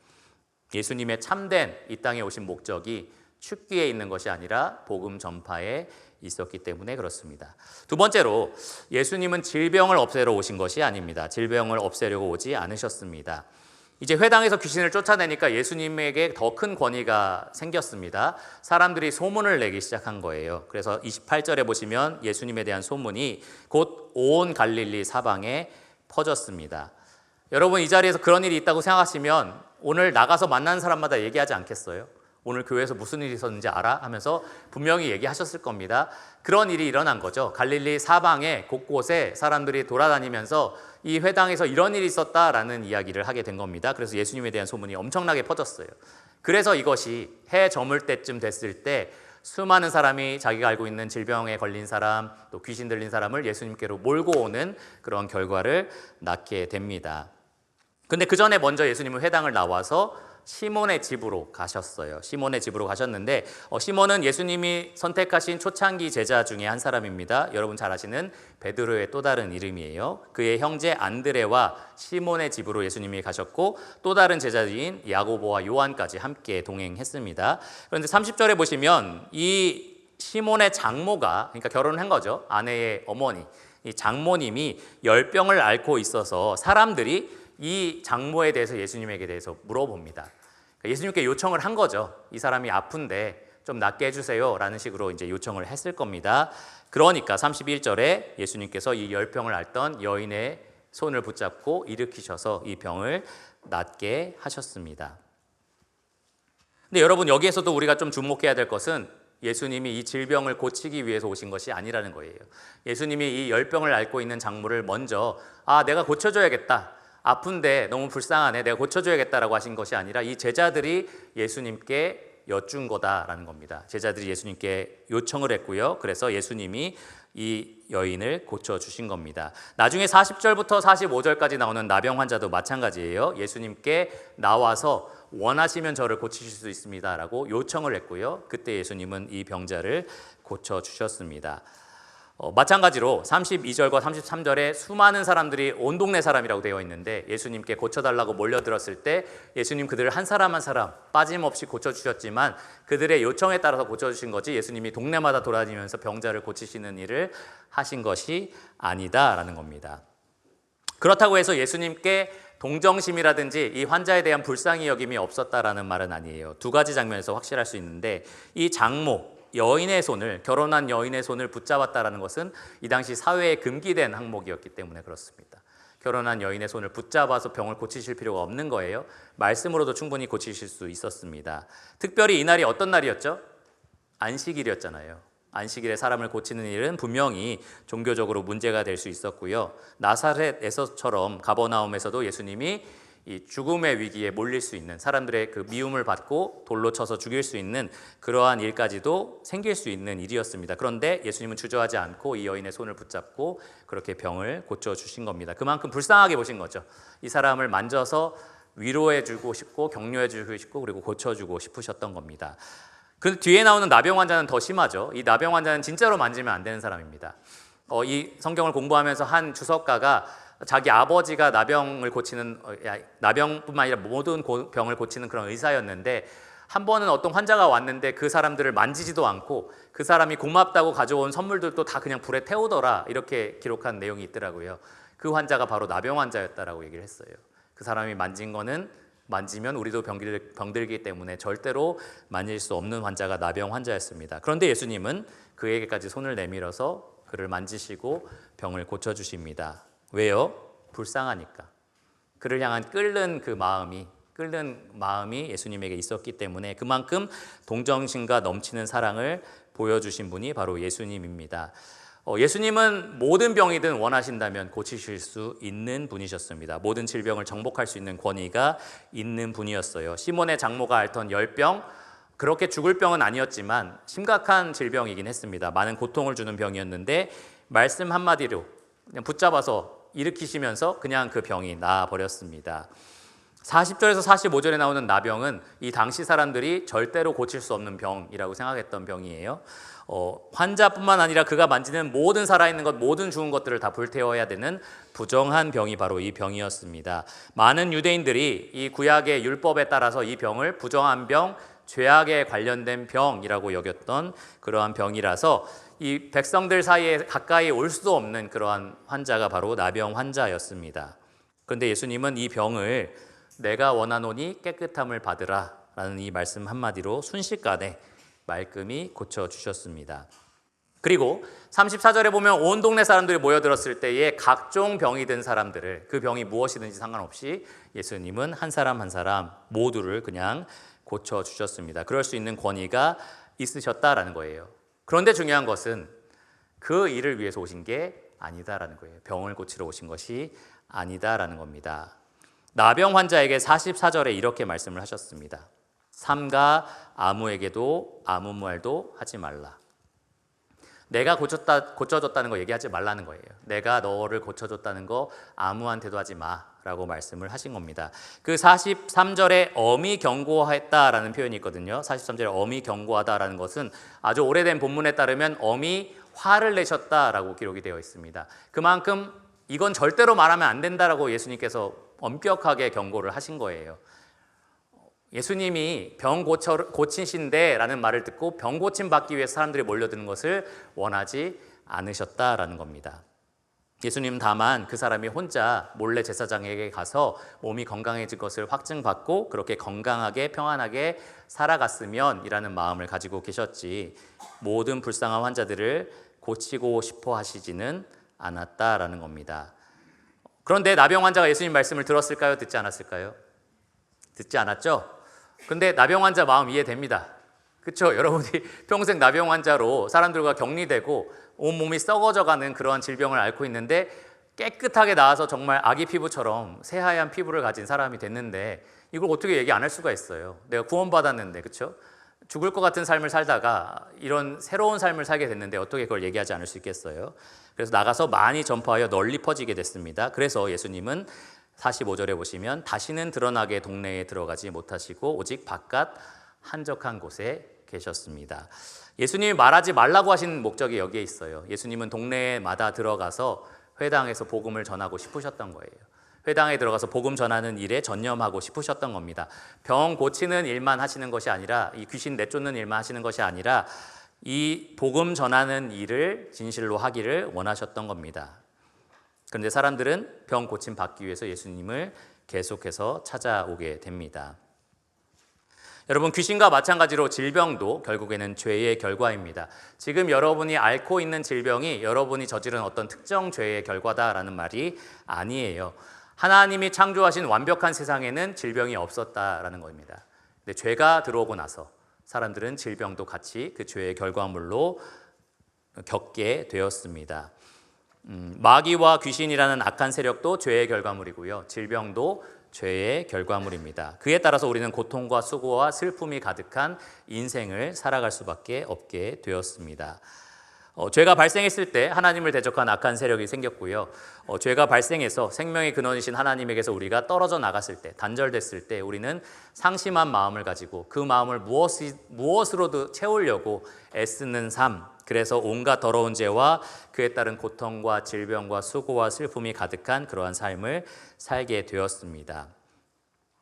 예수님의 참된 이 땅에 오신 목적이 축기에 있는 것이 아니라 복음 전파에 있었기 때문에 그렇습니다. 두 번째로, 예수님은 질병을 없애러 오신 것이 아닙니다. 질병을 없애려고 오지 않으셨습니다. 이제 회당에서 귀신을 쫓아내니까 예수님에게 더 큰 권위가 생겼습니다. 사람들이 소문을 내기 시작한 거예요. 그래서 28절에 보시면 예수님에 대한 소문이 곧 온 갈릴리 사방에 퍼졌습니다. 여러분, 이 자리에서 그런 일이 있다고 생각하시면 오늘 나가서 만나는 사람마다 얘기하지 않겠어요? 오늘 교회에서 무슨 일이 있었는지 알아? 하면서 분명히 얘기하셨을 겁니다. 그런 일이 일어난 거죠. 갈릴리 사방에 곳곳에 사람들이 돌아다니면서 이 회당에서 이런 일이 있었다라는 이야기를 하게 된 겁니다. 그래서 예수님에 대한 소문이 엄청나게 퍼졌어요. 그래서 이것이 해 저물 때쯤 됐을 때 수많은 사람이 자기가 알고 있는 질병에 걸린 사람, 또 귀신 들린 사람을 예수님께로 몰고 오는 그런 결과를 낳게 됩니다. 근데 그 전에 먼저 예수님은 회당을 나와서 시몬의 집으로 가셨어요. 시몬의 집으로 가셨는데 시몬은 예수님이 선택하신 초창기 제자 중에 한 사람입니다. 여러분 잘 아시는 베드로의 또 다른 이름이에요. 그의 형제 안드레와 시몬의 집으로 예수님이 가셨고 또 다른 제자들인 야고보와 요한까지 함께 동행했습니다. 그런데 30절에 보시면 이 시몬의 장모가, 그러니까 결혼한 거죠, 아내의 어머니, 이 장모님이 열병을 앓고 있어서 사람들이 이 장모에 대해서 예수님에게 대해서 물어봅니다. 예수님께 요청을 한 거죠. 이 사람이 아픈데 좀 낫게 해주세요 라는 식으로 이제 요청을 했을 겁니다. 그러니까 31절에 예수님께서 이 열병을 앓던 여인의 손을 붙잡고 일으키셔서 이 병을 낫게 하셨습니다. 근데 여러분, 여기에서도 우리가 좀 주목해야 될 것은 예수님이 이 질병을 고치기 위해서 오신 것이 아니라는 거예요. 예수님이 이 열병을 앓고 있는 장모를 먼저 내가 고쳐줘야겠다, 아픈데 너무 불쌍하네, 내가 고쳐줘야겠다라고 하신 것이 아니라 이 제자들이 예수님께 여쭌 거다라는 겁니다. 제자들이 예수님께 요청을 했고요. 그래서 예수님이 이 여인을 고쳐주신 겁니다. 나중에 40절부터 45절까지 나오는 나병 환자도 마찬가지예요. 예수님께 나와서 원하시면 저를 고치실 수 있습니다 라고 요청을 했고요. 그때 예수님은 이 병자를 고쳐주셨습니다. 마찬가지로 32절과 33절에 수많은 사람들이 온 동네 사람이라고 되어 있는데 예수님께 고쳐달라고 몰려들었을 때 예수님 그들을 한 사람 한 사람 빠짐없이 고쳐주셨지만 그들의 요청에 따라서 고쳐주신 거지 예수님이 동네마다 돌아다니면서 병자를 고치시는 일을 하신 것이 아니다라는 겁니다. 그렇다고 해서 예수님께 동정심이라든지 이 환자에 대한 불쌍히 여김이 없었다라는 말은 아니에요. 두 가지 장면에서 확실할 수 있는데 이 장모, 여인의 손을, 결혼한 여인의 손을 붙잡았다라는 것은 이 당시 사회에 금기된 항목이었기 때문에 그렇습니다. 결혼한 여인의 손을 붙잡아서 병을 고치실 필요가 없는 거예요. 말씀으로도 충분히 고치실 수 있었습니다. 특별히 이 날이 어떤 날이었죠? 안식일이었잖아요. 안식일에 사람을 고치는 일은 분명히 종교적으로 문제가 될 수 있었고요. 나사렛에서처럼 가버나움에서도 예수님이 이 죽음의 위기에 몰릴 수 있는, 사람들의 그 미움을 받고 돌로 쳐서 죽일 수 있는 그러한 일까지도 생길 수 있는 일이었습니다. 그런데 예수님은 주저하지 않고 이 여인의 손을 붙잡고 그렇게 병을 고쳐주신 겁니다. 그만큼 불쌍하게 보신 거죠. 이 사람을 만져서 위로해주고 싶고 격려해주고 싶고 그리고 고쳐주고 싶으셨던 겁니다. 그 뒤에 나오는 나병 환자는 더 심하죠. 이 나병 환자는 진짜로 만지면 안 되는 사람입니다. 이 성경을 공부하면서 한 주석가가 자기 아버지가 나병을 고치는, 나병뿐만 아니라 모든 병을 고치는 그런 의사였는데 한 번은 어떤 환자가 왔는데 그 사람들을 만지지도 않고 그 사람이 고맙다고 가져온 선물들도 다 그냥 불에 태우더라, 이렇게 기록한 내용이 있더라고요. 그 환자가 바로 나병 환자였다라고 얘기를 했어요. 그 사람이 만진 거는 만지면 우리도 병들기 때문에 절대로 만질 수 없는 환자가 나병 환자였습니다. 그런데 예수님은 그에게까지 손을 내밀어서 그를 만지시고 병을 고쳐주십니다. 왜요? 불쌍하니까. 그를 향한 끓는 마음이 예수님에게 있었기 때문에 그만큼 동정심과 넘치는 사랑을 보여주신 분이 바로 예수님입니다. 예수님은 모든 병이든 원하신다면 고치실 수 있는 분이셨습니다. 모든 질병을 정복할 수 있는 권위가 있는 분이었어요. 시몬의 장모가 앓던 열병, 그렇게 죽을 병은 아니었지만 심각한 질병이긴 했습니다. 많은 고통을 주는 병이었는데 말씀 한마디로 그냥 붙잡아서 일으키시면서 그냥 그 병이 나아버렸습니다. 40절에서 45절에 나오는 나병은 이 당시 사람들이 절대로 고칠 수 없는 병이라고 생각했던 병이에요. 환자뿐만 아니라 그가 만지는 모든 살아있는 것, 모든 죽은 것들을 다 불태워야 되는 부정한 병이 바로 이 병이었습니다. 많은 유대인들이 이 구약의 율법에 따라서 이 병을 부정한 병, 죄악에 관련된 병이라고 여겼던 그러한 병이라서 이 백성들 사이에 가까이 올 수도 없는 그러한 환자가 바로 나병 환자였습니다. 그런데 예수님은 이 병을 내가 원하노니 깨끗함을 받으라 라는 이 말씀 한마디로 순식간에 말끔히 고쳐주셨습니다. 그리고 34절에 보면 온 동네 사람들이 모여들었을 때에 각종 병이 든 사람들을, 그 병이 무엇이든지 상관없이 예수님은 한 사람 한 사람 모두를 그냥 고쳐주셨습니다. 그럴 수 있는 권위가 있으셨다라는 거예요. 그런데 중요한 것은 그 일을 위해서 오신 게 아니다라는 거예요. 병을 고치러 오신 것이 아니다라는 겁니다. 나병 환자에게 44절에 이렇게 말씀을 하셨습니다. 삼가 아무에게도 아무 말도 하지 말라. 내가 고쳐줬다는 거 얘기하지 말라는 거예요. 내가 너를 고쳐줬다는 거 아무한테도 하지 마라고 말씀을 하신 겁니다. 그 43절에 엄히 경고했다라는 표현이 있거든요. 43절에 엄히 경고하다라는 것은 아주 오래된 본문에 따르면 엄히 화를 내셨다라고 기록이 되어 있습니다. 그만큼 이건 절대로 말하면 안 된다라고 예수님께서 엄격하게 경고를 하신 거예요. 예수님이 병 고치신데 라는 말을 듣고 병 고침 받기 위해서 사람들이 몰려드는 것을 원하지 않으셨다라는 겁니다. 예수님 다만 그 사람이 혼자 몰래 제사장에게 가서 몸이 건강해질 것을 확증받고 그렇게 건강하게 평안하게 살아갔으면 이라는 마음을 가지고 계셨지 모든 불쌍한 환자들을 고치고 싶어 하시지는 않았다라는 겁니다. 그런데 나병 환자가 예수님 말씀을 들었을까요? 듣지 않았을까요? 듣지 않았죠? 근데 나병 환자 마음 이해됩니다. 그렇죠? 여러분이 평생 나병 환자로 사람들과 격리되고 온몸이 썩어져가는 그러한 질병을 앓고 있는데 깨끗하게 나아서 정말 아기 피부처럼 새하얀 피부를 가진 사람이 됐는데 이걸 어떻게 얘기 안 할 수가 있어요. 내가 구원받았는데, 그렇죠? 죽을 것 같은 삶을 살다가 이런 새로운 삶을 살게 됐는데 어떻게 그걸 얘기하지 않을 수 있겠어요? 그래서 나가서 많이 전파하여 널리 퍼지게 됐습니다. 그래서 예수님은 45절에 보시면 다시는 드러나게 동네에 들어가지 못하시고 오직 바깥 한적한 곳에 계셨습니다. 예수님이 말하지 말라고 하신 목적이 여기에 있어요. 예수님은 동네마다 들어가서 회당에서 복음을 전하고 싶으셨던 거예요. 회당에 들어가서 복음 전하는 일에 전념하고 싶으셨던 겁니다. 병 고치는 일만 하시는 것이 아니라 이 귀신 내쫓는 일만 하시는 것이 아니라 이 복음 전하는 일을 진실로 하기를 원하셨던 겁니다. 그런데 사람들은 병 고침 받기 위해서 예수님을 계속해서 찾아오게 됩니다. 여러분, 귀신과 마찬가지로 질병도 결국에는 죄의 결과입니다. 지금 여러분이 앓고 있는 질병이 여러분이 저지른 어떤 특정 죄의 결과다라는 말이 아니에요. 하나님이 창조하신 완벽한 세상에는 질병이 없었다라는 겁니다. 근데 죄가 들어오고 나서 사람들은 질병도 같이 그 죄의 결과물로 겪게 되었습니다. 마귀와 귀신이라는 악한 세력도 죄의 결과물이고요. 질병도 죄의 결과물입니다. 그에 따라서 우리는 고통과 수고와 슬픔이 가득한 인생을 살아갈 수밖에 없게 되었습니다. 죄가 발생했을 때 하나님을 대적한 악한 세력이 생겼고요. 죄가 발생해서 생명의 근원이신 하나님에게서 우리가 떨어져 나갔을 때, 단절됐을 때 우리는 상심한 마음을 가지고 그 마음을 무엇으로도 채우려고 애쓰는 삶, 그래서 온갖 더러운 죄와 그에 따른 고통과 질병과 수고와 슬픔이 가득한 그러한 삶을 살게 되었습니다.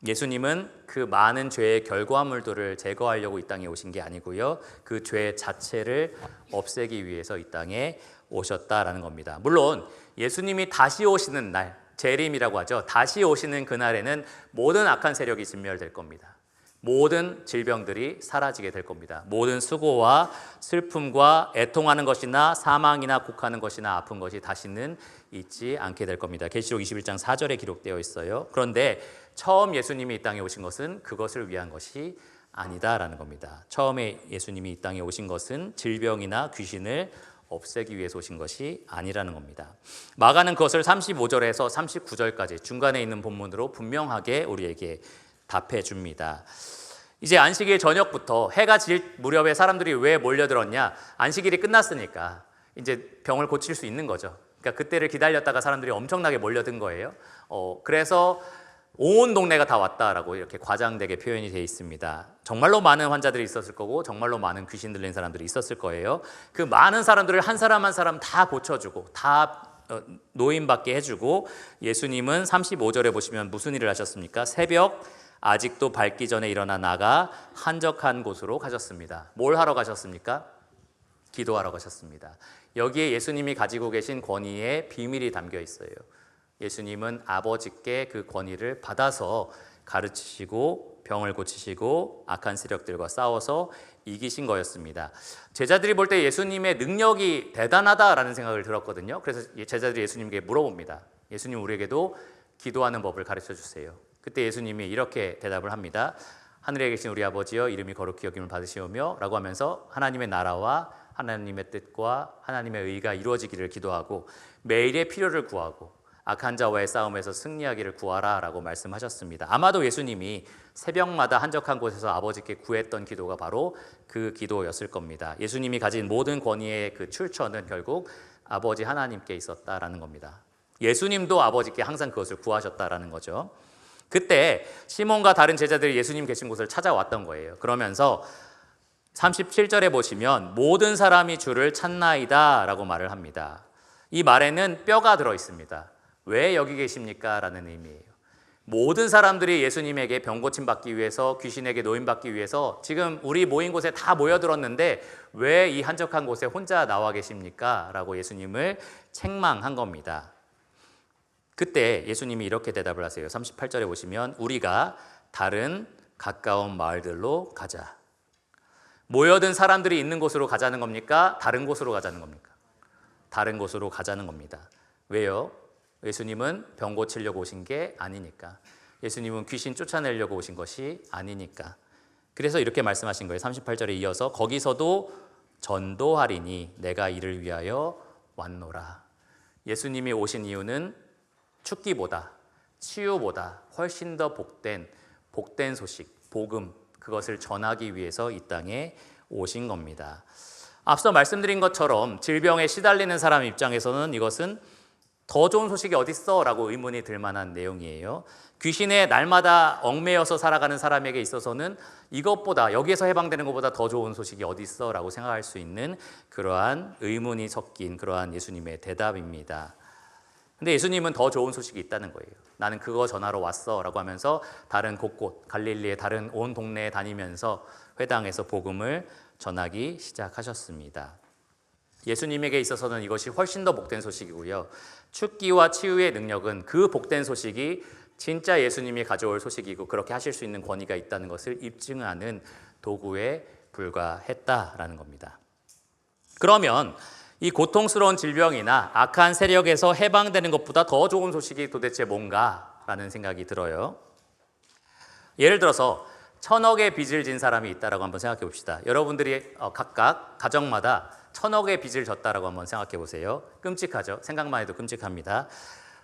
예수님은 그 많은 죄의 결과물들을 제거하려고 이 땅에 오신 게 아니고요. 그 죄 자체를 없애기 위해서 이 땅에 오셨다라는 겁니다. 물론 예수님이 다시 오시는 날, 재림이라고 하죠. 다시 오시는 그날에는 모든 악한 세력이 진멸될 겁니다. 모든 질병들이 사라지게 될 겁니다. 모든 수고와 슬픔과 애통하는 것이나 사망이나 곡하는 것이나 아픈 것이 다시는 있지 않게 될 겁니다. 계시록 21장 4절에 기록되어 있어요. 그런데 처음 예수님이 이 땅에 오신 것은 그것을 위한 것이 아니다라는 겁니다. 처음에 예수님이 이 땅에 오신 것은 질병이나 귀신을 없애기 위해서 오신 것이 아니라는 겁니다. 마가는 그것을 35절에서 39절까지 중간에 있는 본문으로 분명하게 우리에게 답해 줍니다. 이제 안식일 저녁부터 해가 질 무렵에 사람들이 왜 몰려들었냐? 안식일이 끝났으니까 이제 병을 고칠 수 있는 거죠. 그러니까 그때를 기다렸다가 사람들이 엄청나게 몰려든 거예요. 그래서 온 동네가 다 왔다라고 이렇게 과장되게 표현이 되어 있습니다. 정말로 많은 환자들이 있었을 거고 정말로 많은 귀신 들린 사람들이 있었을 거예요. 그 많은 사람들을 한 사람 한 사람 다 고쳐주고 다 노임받게 해주고 예수님은 35절에 보시면 무슨 일을 하셨습니까? 새벽 아직도 밝기 전에 일어나 나가 한적한 곳으로 가셨습니다. 뭘 하러 가셨습니까? 기도하러 가셨습니다. 여기에 예수님이 가지고 계신 권위의 비밀이 담겨 있어요. 예수님은 아버지께 그 권위를 받아서 가르치시고 병을 고치시고 악한 세력들과 싸워서 이기신 거였습니다. 제자들이 볼 때 예수님의 능력이 대단하다라는 생각을 들었거든요. 그래서 제자들이 예수님께 물어봅니다. 예수님, 우리에게도 기도하는 법을 가르쳐 주세요. 그때 예수님이 이렇게 대답을 합니다. 하늘에 계신 우리 아버지여, 이름이 거룩히 여김을 받으시오며 라고 하면서 하나님의 나라와 하나님의 뜻과 하나님의 의가 이루어지기를 기도하고 매일의 필요를 구하고 악한 자와의 싸움에서 승리하기를 구하라 라고 말씀하셨습니다. 아마도 예수님이 새벽마다 한적한 곳에서 아버지께 구했던 기도가 바로 그 기도였을 겁니다. 예수님이 가진 모든 권위의 그 출처는 결국 아버지 하나님께 있었다라는 겁니다. 예수님도 아버지께 항상 그것을 구하셨다라는 거죠. 그때 시몬과 다른 제자들이 예수님 계신 곳을 찾아왔던 거예요. 그러면서 37절에 보시면 모든 사람이 주를 찾나이다 라고 말을 합니다. 이 말에는 뼈가 들어 있습니다. 왜 여기 계십니까? 라는 의미예요. 모든 사람들이 예수님에게 병고침 받기 위해서, 귀신에게 노임받기 위해서 지금 우리 모인 곳에 다 모여들었는데 왜 이 한적한 곳에 혼자 나와 계십니까? 라고 예수님을 책망한 겁니다. 그때 예수님이 이렇게 대답을 하세요. 38절에 보시면 우리가 다른 가까운 마을들로 가자. 모여든 사람들이 있는 곳으로 가자는 겁니까? 다른 곳으로 가자는 겁니까? 다른 곳으로 가자는 겁니다. 왜요? 예수님은 병 고치려고 오신 게 아니니까. 예수님은 귀신 쫓아내려고 오신 것이 아니니까. 그래서 이렇게 말씀하신 거예요. 38절에 이어서 거기서도 전도하리니 내가 이를 위하여 왔노라. 예수님이 오신 이유는 죽기보다 치유보다 훨씬 더 복된 소식, 복음, 그것을 전하기 위해서 이 땅에 오신 겁니다. 앞서 말씀드린 것처럼 질병에 시달리는 사람 입장에서는 이것은 더 좋은 소식이 어딨어? 라고 의문이 들 만한 내용이에요. 귀신에 날마다 얽매여서 살아가는 사람에게 있어서는 이것보다, 여기에서 해방되는 것보다 더 좋은 소식이 어딨어? 라고 생각할 수 있는 그러한 의문이 섞인 그러한 예수님의 대답입니다. 근데 예수님은 더 좋은 소식이 있다는 거예요. 나는 그거 전하러 왔어 라고 하면서 다른 곳곳, 갈릴리의 다른 온 동네에 다니면서 회당에서 복음을 전하기 시작하셨습니다. 예수님에게 있어서는 이것이 훨씬 더 복된 소식이고요. 축기와 치유의 능력은 그 복된 소식이 진짜 예수님이 가져올 소식이고 그렇게 하실 수 있는 권위가 있다는 것을 입증하는 도구에 불과했다라는 겁니다. 그러면 이 고통스러운 질병이나 악한 세력에서 해방되는 것보다 더 좋은 소식이 도대체 뭔가라는 생각이 들어요. 예를 들어서 1000억의 빚을 진 사람이 있다라고 한번 생각해 봅시다. 여러분들이 각각 가정마다 1000억의 빚을 졌다라고 한번 생각해 보세요. 끔찍하죠? 생각만 해도 끔찍합니다.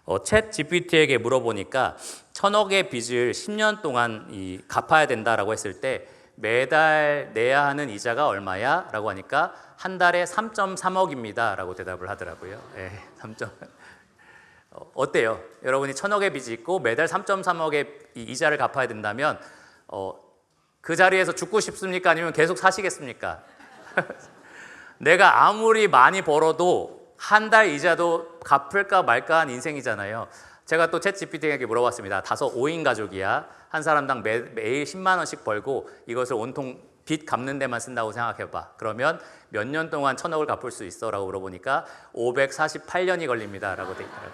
챗 GPT에게 물어보니까 1000억의 빚을 10년 동안 갚아야 된다라고 했을 때 매달 내야 하는 이자가 얼마야? 라고 하니까 한 달에 3.3억입니다 라고 대답을 하더라고요. 3. 어때요? 여러분이 1000억의 빚이 있고 매달 3.3억의 이자를 갚아야 된다면 그 자리에서 죽고 싶습니까? 아니면 계속 사시겠습니까? 내가 아무리 많이 벌어도 한 달 이자도 갚을까 말까 한 인생이잖아요. 제가 또 챗 GPT에게 물어봤습니다. 5인 가족이야. 한 사람당 매일 10만 원씩 벌고 이것을 온통 빚 갚는 데만 쓴다고 생각해봐. 그러면 몇 년 동안 1000억을 갚을 수 있어? 라고 물어보니까 548년이 걸립니다 라고 돼 있더라고요.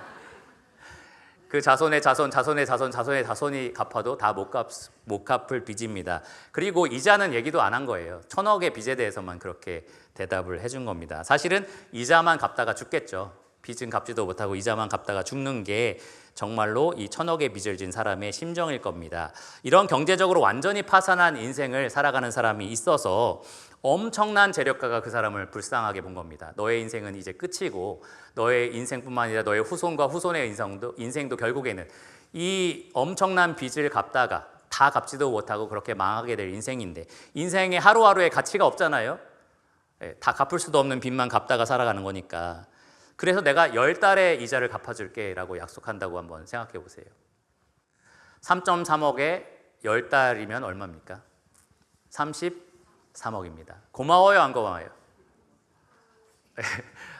그 자손의 자손, 자손의 자손, 자손의 자손이 갚아도 다 못 갚을 빚입니다. 그리고 이자는 얘기도 안 한 거예요. 1,000억의 빚에 대해서만 그렇게 대답을 해준 겁니다. 사실은 이자만 갚다가 죽겠죠. 빚은 갚지도 못하고 이자만 갚다가 죽는 게 정말로 이 1,000억의 빚을 진 사람의 심정일 겁니다. 이런 경제적으로 완전히 파산한 인생을 살아가는 사람이 있어서 엄청난 재력가가 그 사람을 불쌍하게 본 겁니다. 너의 인생은 이제 끝이고 너의 인생뿐만 아니라 너의 후손과 후손의 인생도 결국에는 이 엄청난 빚을 갚다가 다 갚지도 못하고 그렇게 망하게 될 인생인데, 인생의 하루하루에 가치가 없잖아요. 다 갚을 수도 없는 빚만 갚다가 살아가는 거니까. 그래서 내가 10달의 이자를 갚아줄게 라고 약속한다고 한번 생각해 보세요. 3.3억에 10달이면 얼마입니까? 33억입니다. 고마워요, 안 고마워요?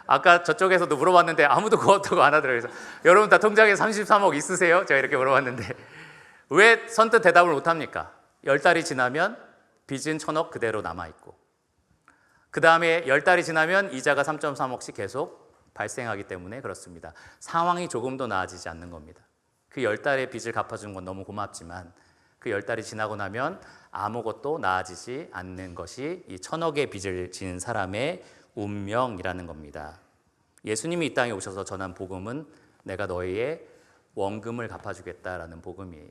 아까 저쪽에서도 물어봤는데 아무도 그렇다고 안 하더라고요. 그래서 여러분 다 통장에 33억 있으세요? 제가 이렇게 물어봤는데 왜 선뜻 대답을 못합니까? 10달이 지나면 빚은 1,000억 그대로 남아있고, 그 다음에 10달이 지나면 이자가 3.3억씩 계속 발생하기 때문에 그렇습니다. 상황이 조금도 나아지지 않는 겁니다. 그 10달의 빚을 갚아준 건 너무 고맙지만 그 10달이 지나고 나면 아무것도 나아지지 않는 것이 이 1,000억의 빚을 지는 사람의 운명이라는 겁니다. 예수님이 이 땅에 오셔서 전한 복음은 내가 너희의 원금을 갚아주겠다라는 복음이에요.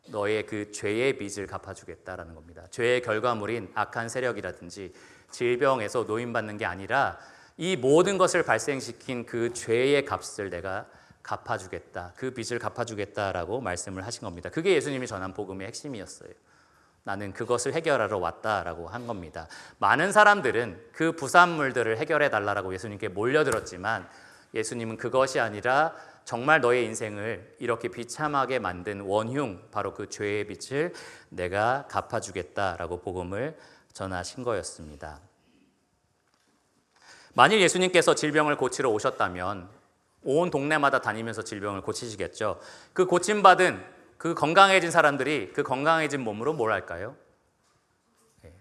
너의 그 죄의 빚을 갚아주겠다라는 겁니다. 죄의 결과물인 악한 세력이라든지 질병에서 노인받는 게 아니라 이 모든 것을 발생시킨 그 죄의 값을 내가 갚아주겠다, 그 빚을 갚아주겠다라고 말씀을 하신 겁니다. 그게 예수님이 전한 복음의 핵심이었어요. 나는 그것을 해결하러 왔다라고 한 겁니다. 많은 사람들은 그 부산물들을 해결해 달라고 예수님께 몰려들었지만 예수님은 그것이 아니라 정말 너의 인생을 이렇게 비참하게 만든 원흉, 바로 그 죄의 빚을 내가 갚아주겠다라고 복음을 전하신 거였습니다. 만일 예수님께서 질병을 고치러 오셨다면 온 동네마다 다니면서 질병을 고치시겠죠. 그 고침받은, 그 건강해진 사람들이 그 건강해진 몸으로 뭘 할까요?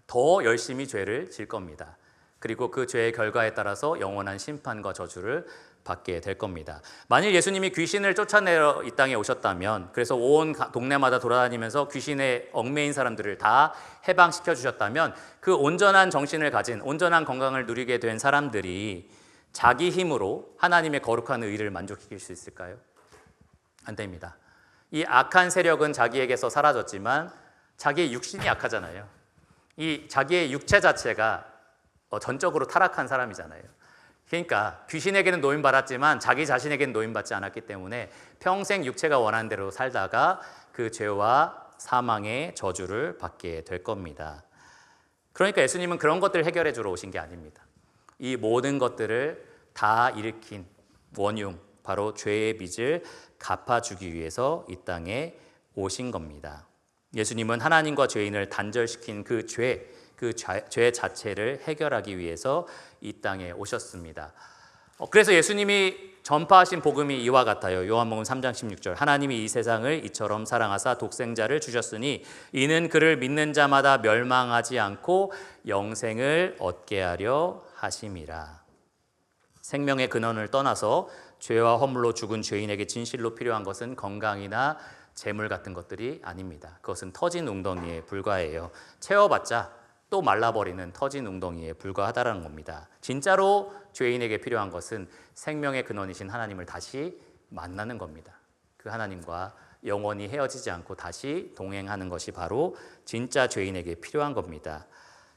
더 열심히 죄를 질 겁니다. 그리고 그 죄의 결과에 따라서 영원한 심판과 저주를 받게 될 겁니다. 만일 예수님이 귀신을 쫓아내러 이 땅에 오셨다면, 그래서 온 동네마다 돌아다니면서 귀신에 얽매인 사람들을 다 해방시켜 주셨다면, 그 온전한 정신을 가진, 온전한 건강을 누리게 된 사람들이 자기 힘으로 하나님의 거룩한 의를 만족시킬 수 있을까요? 안 됩니다. 이 악한 세력은 자기에게서 사라졌지만 자기의 육신이 약하잖아요. 이 자기의 육체 자체가 전적으로 타락한 사람이잖아요. 그러니까 귀신에게는 노임받았지만 자기 자신에게는 노임받지 않았기 때문에 평생 육체가 원하는 대로 살다가 그 죄와 사망의 저주를 받게 될 겁니다. 그러니까 예수님은 그런 것들을 해결해 주러 오신 게 아닙니다. 이 모든 것들을 다 일으킨 원흉, 바로 죄의 빚을 갚아주기 위해서 이 땅에 오신 겁니다. 예수님은 하나님과 죄인을 단절시킨 그 죄 자체를 해결하기 위해서 이 땅에 오셨습니다. 그래서 예수님이 전파하신 복음이 이와 같아요. 요한복음 3장 16절, 하나님이 이 세상을 이처럼 사랑하사 독생자를 주셨으니 이는 그를 믿는 자마다 멸망하지 않고 영생을 얻게 하려 하심이라. 생명의 근원을 떠나서 죄와 허물로 죽은 죄인에게 진실로 필요한 것은 건강이나 재물 같은 것들이 아닙니다. 그것은 터진 웅덩이에 불과해요. 채워봤자 또 말라버리는 터진 웅덩이에 불과하다는 겁니다. 진짜로 죄인에게 필요한 것은 생명의 근원이신 하나님을 다시 만나는 겁니다. 그 하나님과 영원히 헤어지지 않고 다시 동행하는 것이 바로 진짜 죄인에게 필요한 겁니다.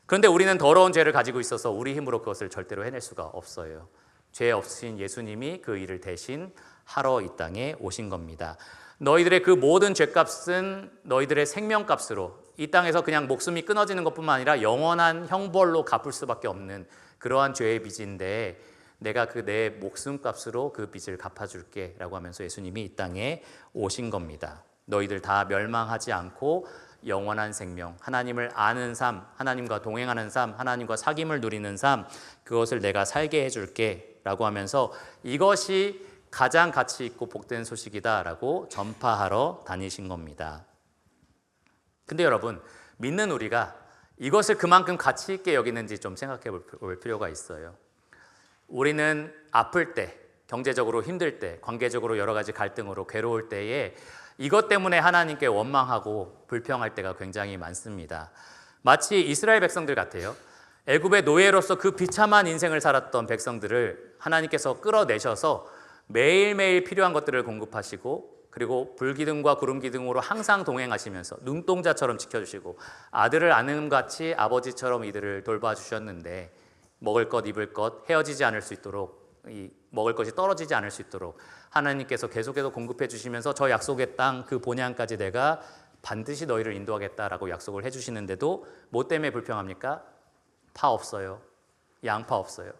그런데 우리는 더러운 죄를 가지고 있어서 우리 힘으로 그것을 절대로 해낼 수가 없어요. 죄 없으신 예수님이 그 일을 대신 하러 이 땅에 오신 겁니다. 너희들의 그 모든 죄값은 너희들의 생명값으로 이 땅에서 그냥 목숨이 끊어지는 것뿐만 아니라 영원한 형벌로 갚을 수밖에 없는 그러한 죄의 빚인데 내가 그 내 목숨값으로 그 빚을 갚아줄게 라고 하면서 예수님이 이 땅에 오신 겁니다. 너희들 다 멸망하지 않고 영원한 생명, 하나님을 아는 삶, 하나님과 동행하는 삶, 하나님과 사귐을 누리는 삶, 그것을 내가 살게 해줄게 라고 하면서 이것이 가장 가치 있고 복된 소식이다 라고 전파하러 다니신 겁니다. 근데 여러분, 믿는 우리가 이것을 그만큼 가치 있게 여기는지 좀 생각해 볼 필요가 있어요. 우리는 아플 때, 경제적으로 힘들 때, 관계적으로 여러 가지 갈등으로 괴로울 때에 이것 때문에 하나님께 원망하고 불평할 때가 굉장히 많습니다. 마치 이스라엘 백성들 같아요. 애굽의 노예로서 그 비참한 인생을 살았던 백성들을 하나님께서 끌어내셔서 매일매일 필요한 것들을 공급하시고, 그리고 불기둥과 구름기둥으로 항상 동행하시면서 눈동자처럼 지켜주시고 아들을 아는같이 아버지처럼 이들을 돌봐주셨는데, 먹을 것 입을 것 헤어지지 않을 수 있도록, 이 먹을 것이 떨어지지 않을 수 있도록 하나님께서 계속해서 공급해 주시면서 저 약속의 땅 그 본향까지 내가 반드시 너희를 인도하겠다라고 약속을 해주시는데도 뭐 때문에 불평합니까? 파 없어요, 양파 없어요,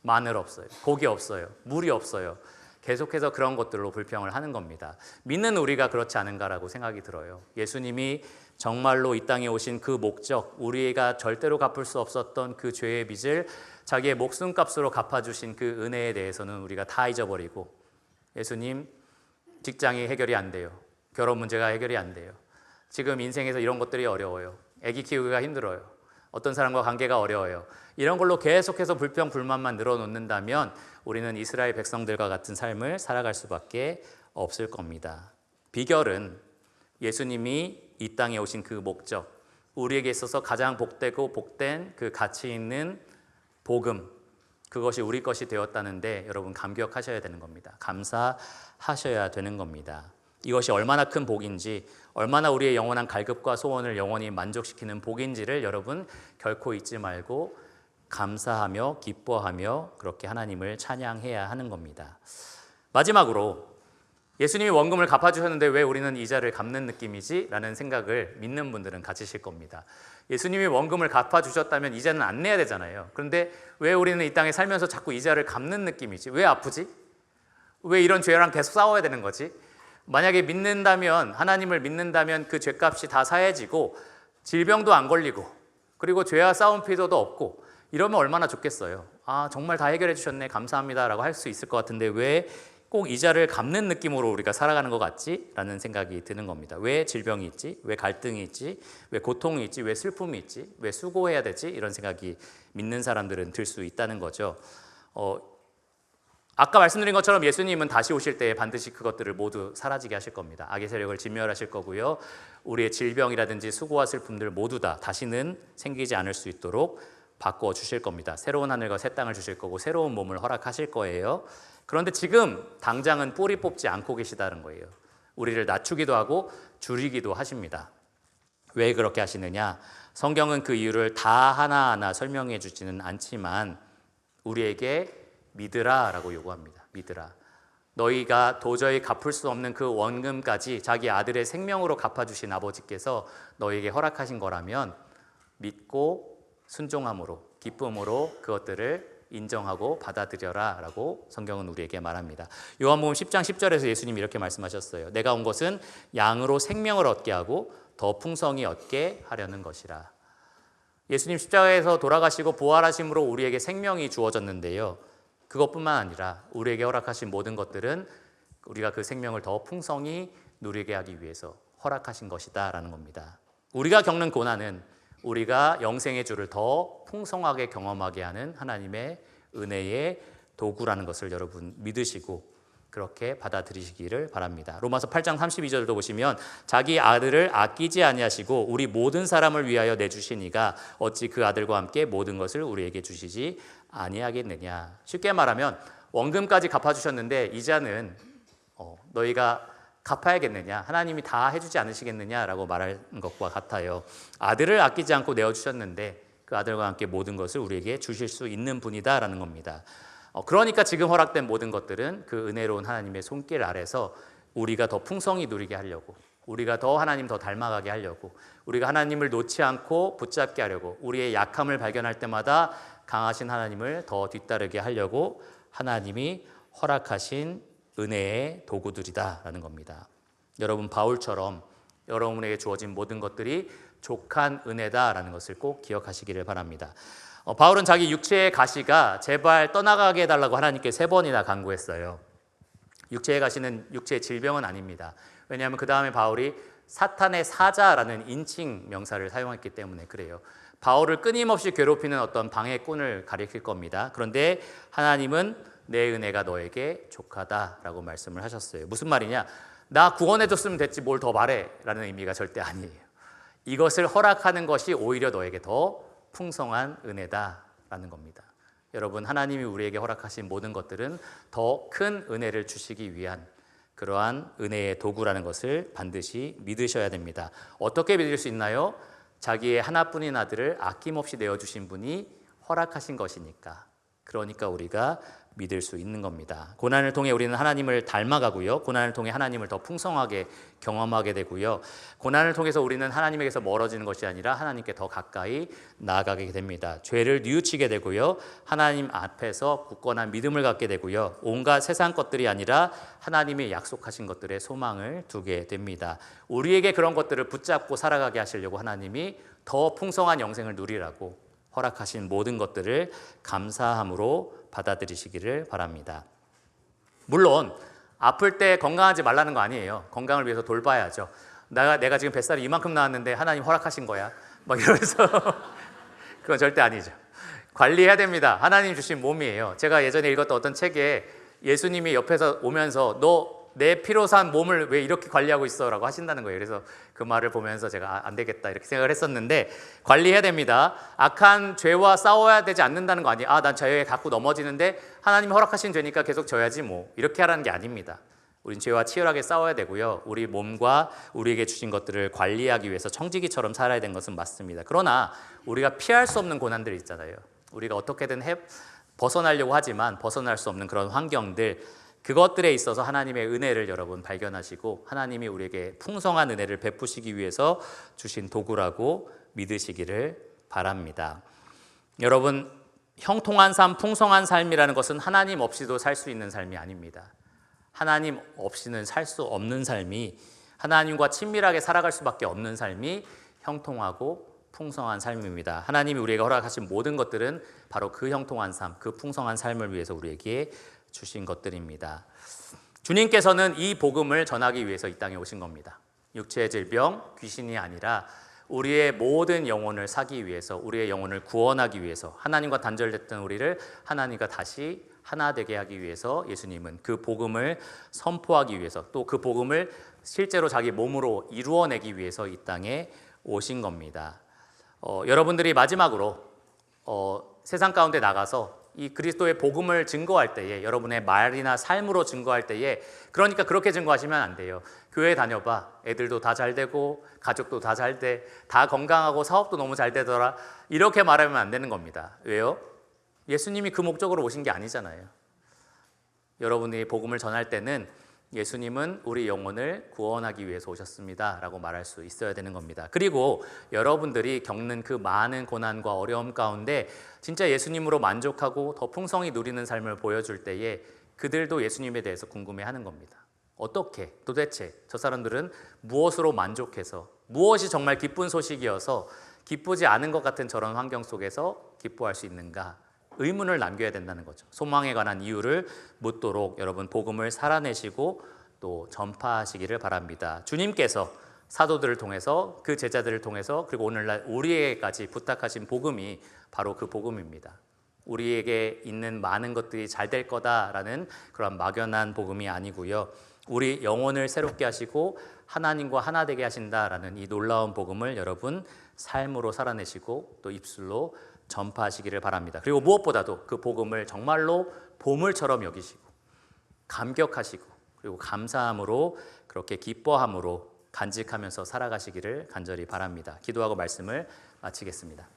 마늘 없어요, 고기 없어요, 물이 없어요. 계속해서 그런 것들로 불평을 하는 겁니다. 믿는 우리가 그렇지 않은가라고 생각이 들어요. 예수님이 정말로 이 땅에 오신 그 목적, 우리가 절대로 갚을 수 없었던 그 죄의 빚을 자기의 목숨값으로 갚아주신 그 은혜에 대해서는 우리가 다 잊어버리고, 예수님 직장이 해결이 안 돼요, 결혼 문제가 해결이 안 돼요, 지금 인생에서 이런 것들이 어려워요, 아기 키우기가 힘들어요, 어떤 사람과 관계가 어려워요, 이런 걸로 계속해서 불평 불만만 늘어놓는다면 우리는 이스라엘 백성들과 같은 삶을 살아갈 수밖에 없을 겁니다. 비결은 예수님이 이 땅에 오신 그 목적, 우리에게 있어서 가장 복되고 복된 그 가치 있는 복음, 그것이 우리 것이 되었다는데 여러분 감격하셔야 되는 겁니다. 감사하셔야 되는 겁니다. 이것이 얼마나 큰 복인지, 얼마나 우리의 영원한 갈급과 소원을 영원히 만족시키는 복인지를 여러분 결코 잊지 말고 감사하며 기뻐하며 그렇게 하나님을 찬양해야 하는 겁니다. 마지막으로 예수님이 원금을 갚아주셨는데 왜 우리는 이자를 갚는 느낌이지? 라는 생각을 믿는 분들은 가지실 겁니다. 예수님이 원금을 갚아주셨다면 이자는 안 내야 되잖아요. 그런데 왜 우리는 이 땅에 살면서 자꾸 이자를 갚는 느낌이지? 왜 아프지? 왜 이런 죄랑 계속 싸워야 되는 거지? 만약에 믿는다면, 하나님을 믿는다면 그 죄값이 다 사해지고 질병도 안 걸리고 그리고 죄와 싸움 필요도 없고 이러면 얼마나 좋겠어요. 아, 정말 다 해결해 주셨네, 감사합니다 라고 할 수 있을 것 같은데 왜 꼭 이자를 갚는 느낌으로 우리가 살아가는 것 같지? 라는 생각이 드는 겁니다. 왜 질병이 있지? 왜 갈등이 있지? 왜 고통이 있지? 왜 슬픔이 있지? 왜 수고해야 되지? 이런 생각이 믿는 사람들은 들 수 있다는 거죠. 아까 말씀드린 것처럼 예수님은 다시 오실 때 반드시 그것들을 모두 사라지게 하실 겁니다. 악의 세력을 진멸하실 거고요. 우리의 질병이라든지 수고와 슬픔들 모두 다 다시는 생기지 않을 수 있도록 바꿔 주실 겁니다. 새로운 하늘과 새 땅을 주실 거고 새로운 몸을 허락하실 거예요. 그런데 지금 당장은 뿌리 뽑지 않고 계시다는 거예요. 우리를 낮추기도 하고 줄이기도 하십니다. 왜 그렇게 하시느냐? 성경은 그 이유를 다 하나하나 설명해 주지는 않지만 우리에게 믿으라 라고 요구합니다. 믿으라. 너희가 도저히 갚을 수 없는 그 원금까지 자기 아들의 생명으로 갚아주신 아버지께서 너희에게 허락하신 거라면 믿고 순종함으로, 기쁨으로 그것들을 인정하고 받아들여라 라고 성경은 우리에게 말합니다. 요한복음 10장 10절에서 예수님이 이렇게 말씀하셨어요. 내가 온 것은 양으로 생명을 얻게 하고 더 풍성히 얻게 하려는 것이라. 예수님 십자가에서 돌아가시고 부활하심으로 우리에게 생명이 주어졌는데요, 그것뿐만 아니라 우리에게 허락하신 모든 것들은 우리가 그 생명을 더 풍성히 누리게 하기 위해서 허락하신 것이다 라는 겁니다. 우리가 겪는 고난은 우리가 영생의 주를 더 풍성하게 경험하게 하는 하나님의 은혜의 도구라는 것을 여러분 믿으시고 그렇게 받아들이시기를 바랍니다. 로마서 8장 32절도 보시면 자기 아들을 아끼지 아니하시고 우리 모든 사람을 위하여 내주시니가 어찌 그 아들과 함께 모든 것을 우리에게 주시지 아니하겠느냐. 쉽게 말하면 원금까지 갚아주셨는데 이자는 너희가 갚아야겠느냐, 하나님이 다 해주지 않으시겠느냐라고 말하는 것과 같아요. 아들을 아끼지 않고 내어주셨는데 그 아들과 함께 모든 것을 우리에게 주실 수 있는 분이다라는 겁니다. 그러니까 지금 허락된 모든 것들은 그 은혜로운 하나님의 손길 아래서 우리가 더 풍성히 누리게 하려고, 우리가 더 하나님 더 닮아가게 하려고, 우리가 하나님을 놓지 않고 붙잡게 하려고, 우리의 약함을 발견할 때마다 강하신 하나님을 더 뒤따르게 하려고 하나님이 허락하신 은혜의 도구들이다라는 겁니다. 여러분 바울처럼 여러분에게 주어진 모든 것들이 족한 은혜다라는 것을 꼭 기억하시기를 바랍니다. 바울은 자기 육체의 가시가 제발 떠나가게 해달라고 하나님께 3번이나 간구했어요. 육체의 가시는 육체의 질병은 아닙니다. 왜냐하면 그 다음에 바울이 사탄의 사자라는 인칭 명사를 사용했기 때문에 그래요. 바울을 끊임없이 괴롭히는 어떤 방해꾼을 가리킬 겁니다. 그런데 하나님은 내 은혜가 너에게 족하다라고 말씀을 하셨어요. 무슨 말이냐? 나 구원해줬으면 됐지 뭘 더 바래 라는 의미가 절대 아니에요. 이것을 허락하는 것이 오히려 너에게 더 풍성한 은혜다라는 겁니다. 여러분, 하나님이 우리에게 허락하신 모든 것들은 더 큰 은혜를 주시기 위한 그러한 은혜의 도구라는 것을 반드시 믿으셔야 됩니다. 어떻게 믿을 수 있나요? 자기의 하나뿐인 아들을 아낌없이 내어주신 분이 허락하신 것이니까. 그러니까 우리가 믿을 수 있는 겁니다. 고난을 통해 우리는 하나님을 닮아가고요. 고난을 통해 하나님을 더 풍성하게 경험하게 되고요. 고난을 통해서 우리는 하나님에게서 멀어지는 것이 아니라 하나님께 더 가까이 나아가게 됩니다. 죄를 뉘우치게 되고요. 하나님 앞에서 굳건한 믿음을 갖게 되고요. 온갖 세상 것들이 아니라 하나님이 약속하신 것들에 소망을 두게 됩니다. 우리에게 그런 것들을 붙잡고 살아가게 하시려고 하나님이 더 풍성한 영생을 누리라고 허락하신 모든 것들을 감사함으로 받아들이시기를 바랍니다. 물론 아플 때 건강하지 말라는 거 아니에요. 건강을 위해서 돌봐야죠. 내가 지금 뱃살이 이만큼 나왔는데 하나님 허락하신 거야 막 이러면서 그건 절대 아니죠. 관리해야 됩니다. 하나님 주신 몸이에요. 제가 예전에 읽었던 어떤 책에 예수님이 옆에서 오면서 너 내 피로 산 몸을 왜 이렇게 관리하고 있어? 라고 하신다는 거예요. 그래서 그 말을 보면서 제가 안 되겠다 이렇게 생각을 했었는데, 관리해야 됩니다. 악한 죄와 싸워야 되지 않는다는 거 아니에요. 난 죄에 자꾸 넘어지는데 하나님이 허락하신 죄니까 계속 져야지 뭐, 이렇게 하라는 게 아닙니다. 우린 죄와 치열하게 싸워야 되고요. 우리 몸과 우리에게 주신 것들을 관리하기 위해서 청지기처럼 살아야 되는 것은 맞습니다. 그러나 우리가 피할 수 없는 고난들이 있잖아요. 우리가 어떻게든 벗어나려고 하지만 벗어날 수 없는 그런 환경들, 그것들에 있어서 하나님의 은혜를 여러분 발견하시고 하나님이 우리에게 풍성한 은혜를 베푸시기 위해서 주신 도구라고 믿으시기를 바랍니다. 여러분, 형통한 삶, 풍성한 삶이라는 것은 하나님 없이도 살 수 있는 삶이 아닙니다. 하나님 없이는 살 수 없는 삶이, 하나님과 친밀하게 살아갈 수밖에 없는 삶이 형통하고 풍성한 삶입니다. 하나님이 우리에게 허락하신 모든 것들은 바로 그 형통한 삶, 그 풍성한 삶을 위해서 우리에게 주신 것들입니다. 주님께서는 이 복음을 전하기 위해서 이 땅에 오신 겁니다. 육체의 질병, 귀신이 아니라 우리의 모든 영혼을 사기 위해서, 우리의 영혼을 구원하기 위해서, 하나님과 단절됐던 우리를 하나님과 다시 하나 되게 하기 위해서 예수님은 그 복음을 선포하기 위해서, 또 그 복음을 실제로 자기 몸으로 이루어내기 위해서 이 땅에 오신 겁니다. 여러분들이 마지막으로 세상 가운데 나가서 이 그리스도의 복음을 증거할 때에, 여러분의 말이나 삶으로 증거할 때에, 그러니까 그렇게 증거하시면 안 돼요. 교회 다녀봐, 애들도 다 잘 되고 가족도 다 잘 돼, 다 건강하고 사업도 너무 잘 되더라, 이렇게 말하면 안 되는 겁니다. 왜요? 예수님이 그 목적으로 오신 게 아니잖아요. 여러분이 복음을 전할 때는 예수님은 우리 영혼을 구원하기 위해서 오셨습니다 라고 말할 수 있어야 되는 겁니다. 그리고 여러분들이 겪는 그 많은 고난과 어려움 가운데 진짜 예수님으로 만족하고 더 풍성히 누리는 삶을 보여줄 때에 그들도 예수님에 대해서 궁금해하는 겁니다. 어떻게, 도대체 저 사람들은 무엇으로 만족해서, 무엇이 정말 기쁜 소식이어서 기쁘지 않은 것 같은 저런 환경 속에서 기뻐할 수 있는가? 의문을 남겨야 된다는 거죠. 소망에 관한 이유를 묻도록 여러분 복음을 살아내시고 또 전파하시기를 바랍니다. 주님께서 사도들을 통해서, 그 제자들을 통해서, 그리고 오늘날 우리에게까지 부탁하신 복음이 바로 그 복음입니다. 우리에게 있는 많은 것들이 잘 될 거다라는 그런 막연한 복음이 아니고요. 우리 영혼을 새롭게 하시고 하나님과 하나 되게 하신다라는 이 놀라운 복음을 여러분 삶으로 살아내시고 또 입술로 전파하시기를 바랍니다. 그리고 무엇보다도 그 복음을 정말로 보물처럼 여기시고 감격하시고 그리고 감사함으로, 그렇게 기뻐함으로 간직하면서 살아가시기를 간절히 바랍니다. 기도하고 말씀을 마치겠습니다.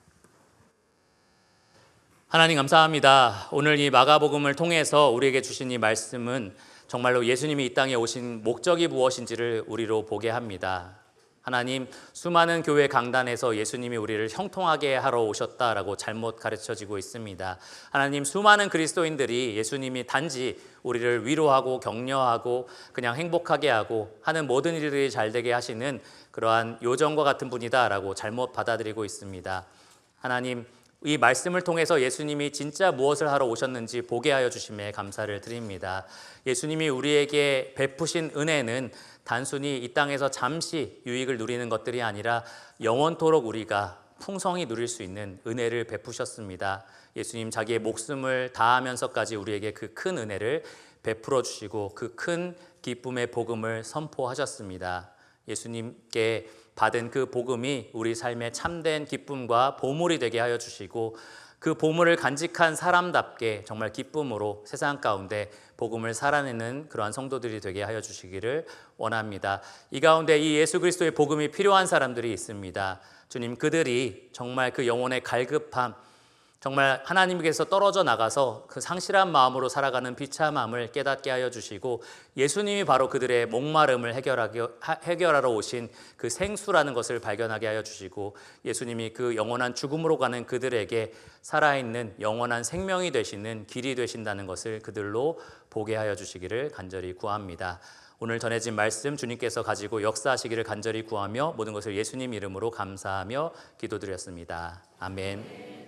하나님 감사합니다. 오늘 이 마가복음을 통해서 우리에게 주신 이 말씀은 정말로 예수님이 이 땅에 오신 목적이 무엇인지를 우리로 보게 합니다. 하나님, 수많은 교회 강단에서 예수님이 우리를 형통하게 하러 오셨다라고 잘못 가르쳐지고 있습니다. 하나님, 수많은 그리스도인들이 예수님이 단지 우리를 위로하고 격려하고 그냥 행복하게 하고 하는 모든 일들이 잘 되게 하시는 그러한 요정과 같은 분이다라고 잘못 받아들이고 있습니다. 하나님, 이 말씀을 통해서 예수님이 진짜 무엇을 하러 오셨는지 보게 하여 주심에 감사를 드립니다. 예수님이 우리에게 베푸신 은혜는 단순히 이 땅에서 잠시 유익을 누리는 것들이 아니라 영원토록 우리가 풍성히 누릴 수 있는 은혜를 베푸셨습니다. 예수님 자기의 목숨을 다하면서까지 우리에게 그 큰 은혜를 베풀어 주시고 그 큰 기쁨의 복음을 선포하셨습니다. 예수님께 받은 그 복음이 우리 삶의 참된 기쁨과 보물이 되게 하여 주시고 그 보물을 간직한 사람답게 정말 기쁨으로 세상 가운데 복음을 살아내는 그러한 성도들이 되게 하여 주시기를 원합니다. 이 가운데 이 예수 그리스도의 복음이 필요한 사람들이 있습니다. 주님, 그들이 정말 그 영혼의 갈급함, 정말 하나님께서 떨어져 나가서 그 상실한 마음으로 살아가는 비참함을 깨닫게 하여 주시고 예수님이 바로 그들의 목마름을 해결하러 오신 그 생수라는 것을 발견하게 하여 주시고 예수님이 그 영원한 죽음으로 가는 그들에게 살아있는 영원한 생명이 되시는 길이 되신다는 것을 그들로 보게 하여 주시기를 간절히 구합니다. 오늘 전해진 말씀 주님께서 가지고 역사하시기를 간절히 구하며 모든 것을 예수님 이름으로 감사하며 기도드렸습니다. 아멘.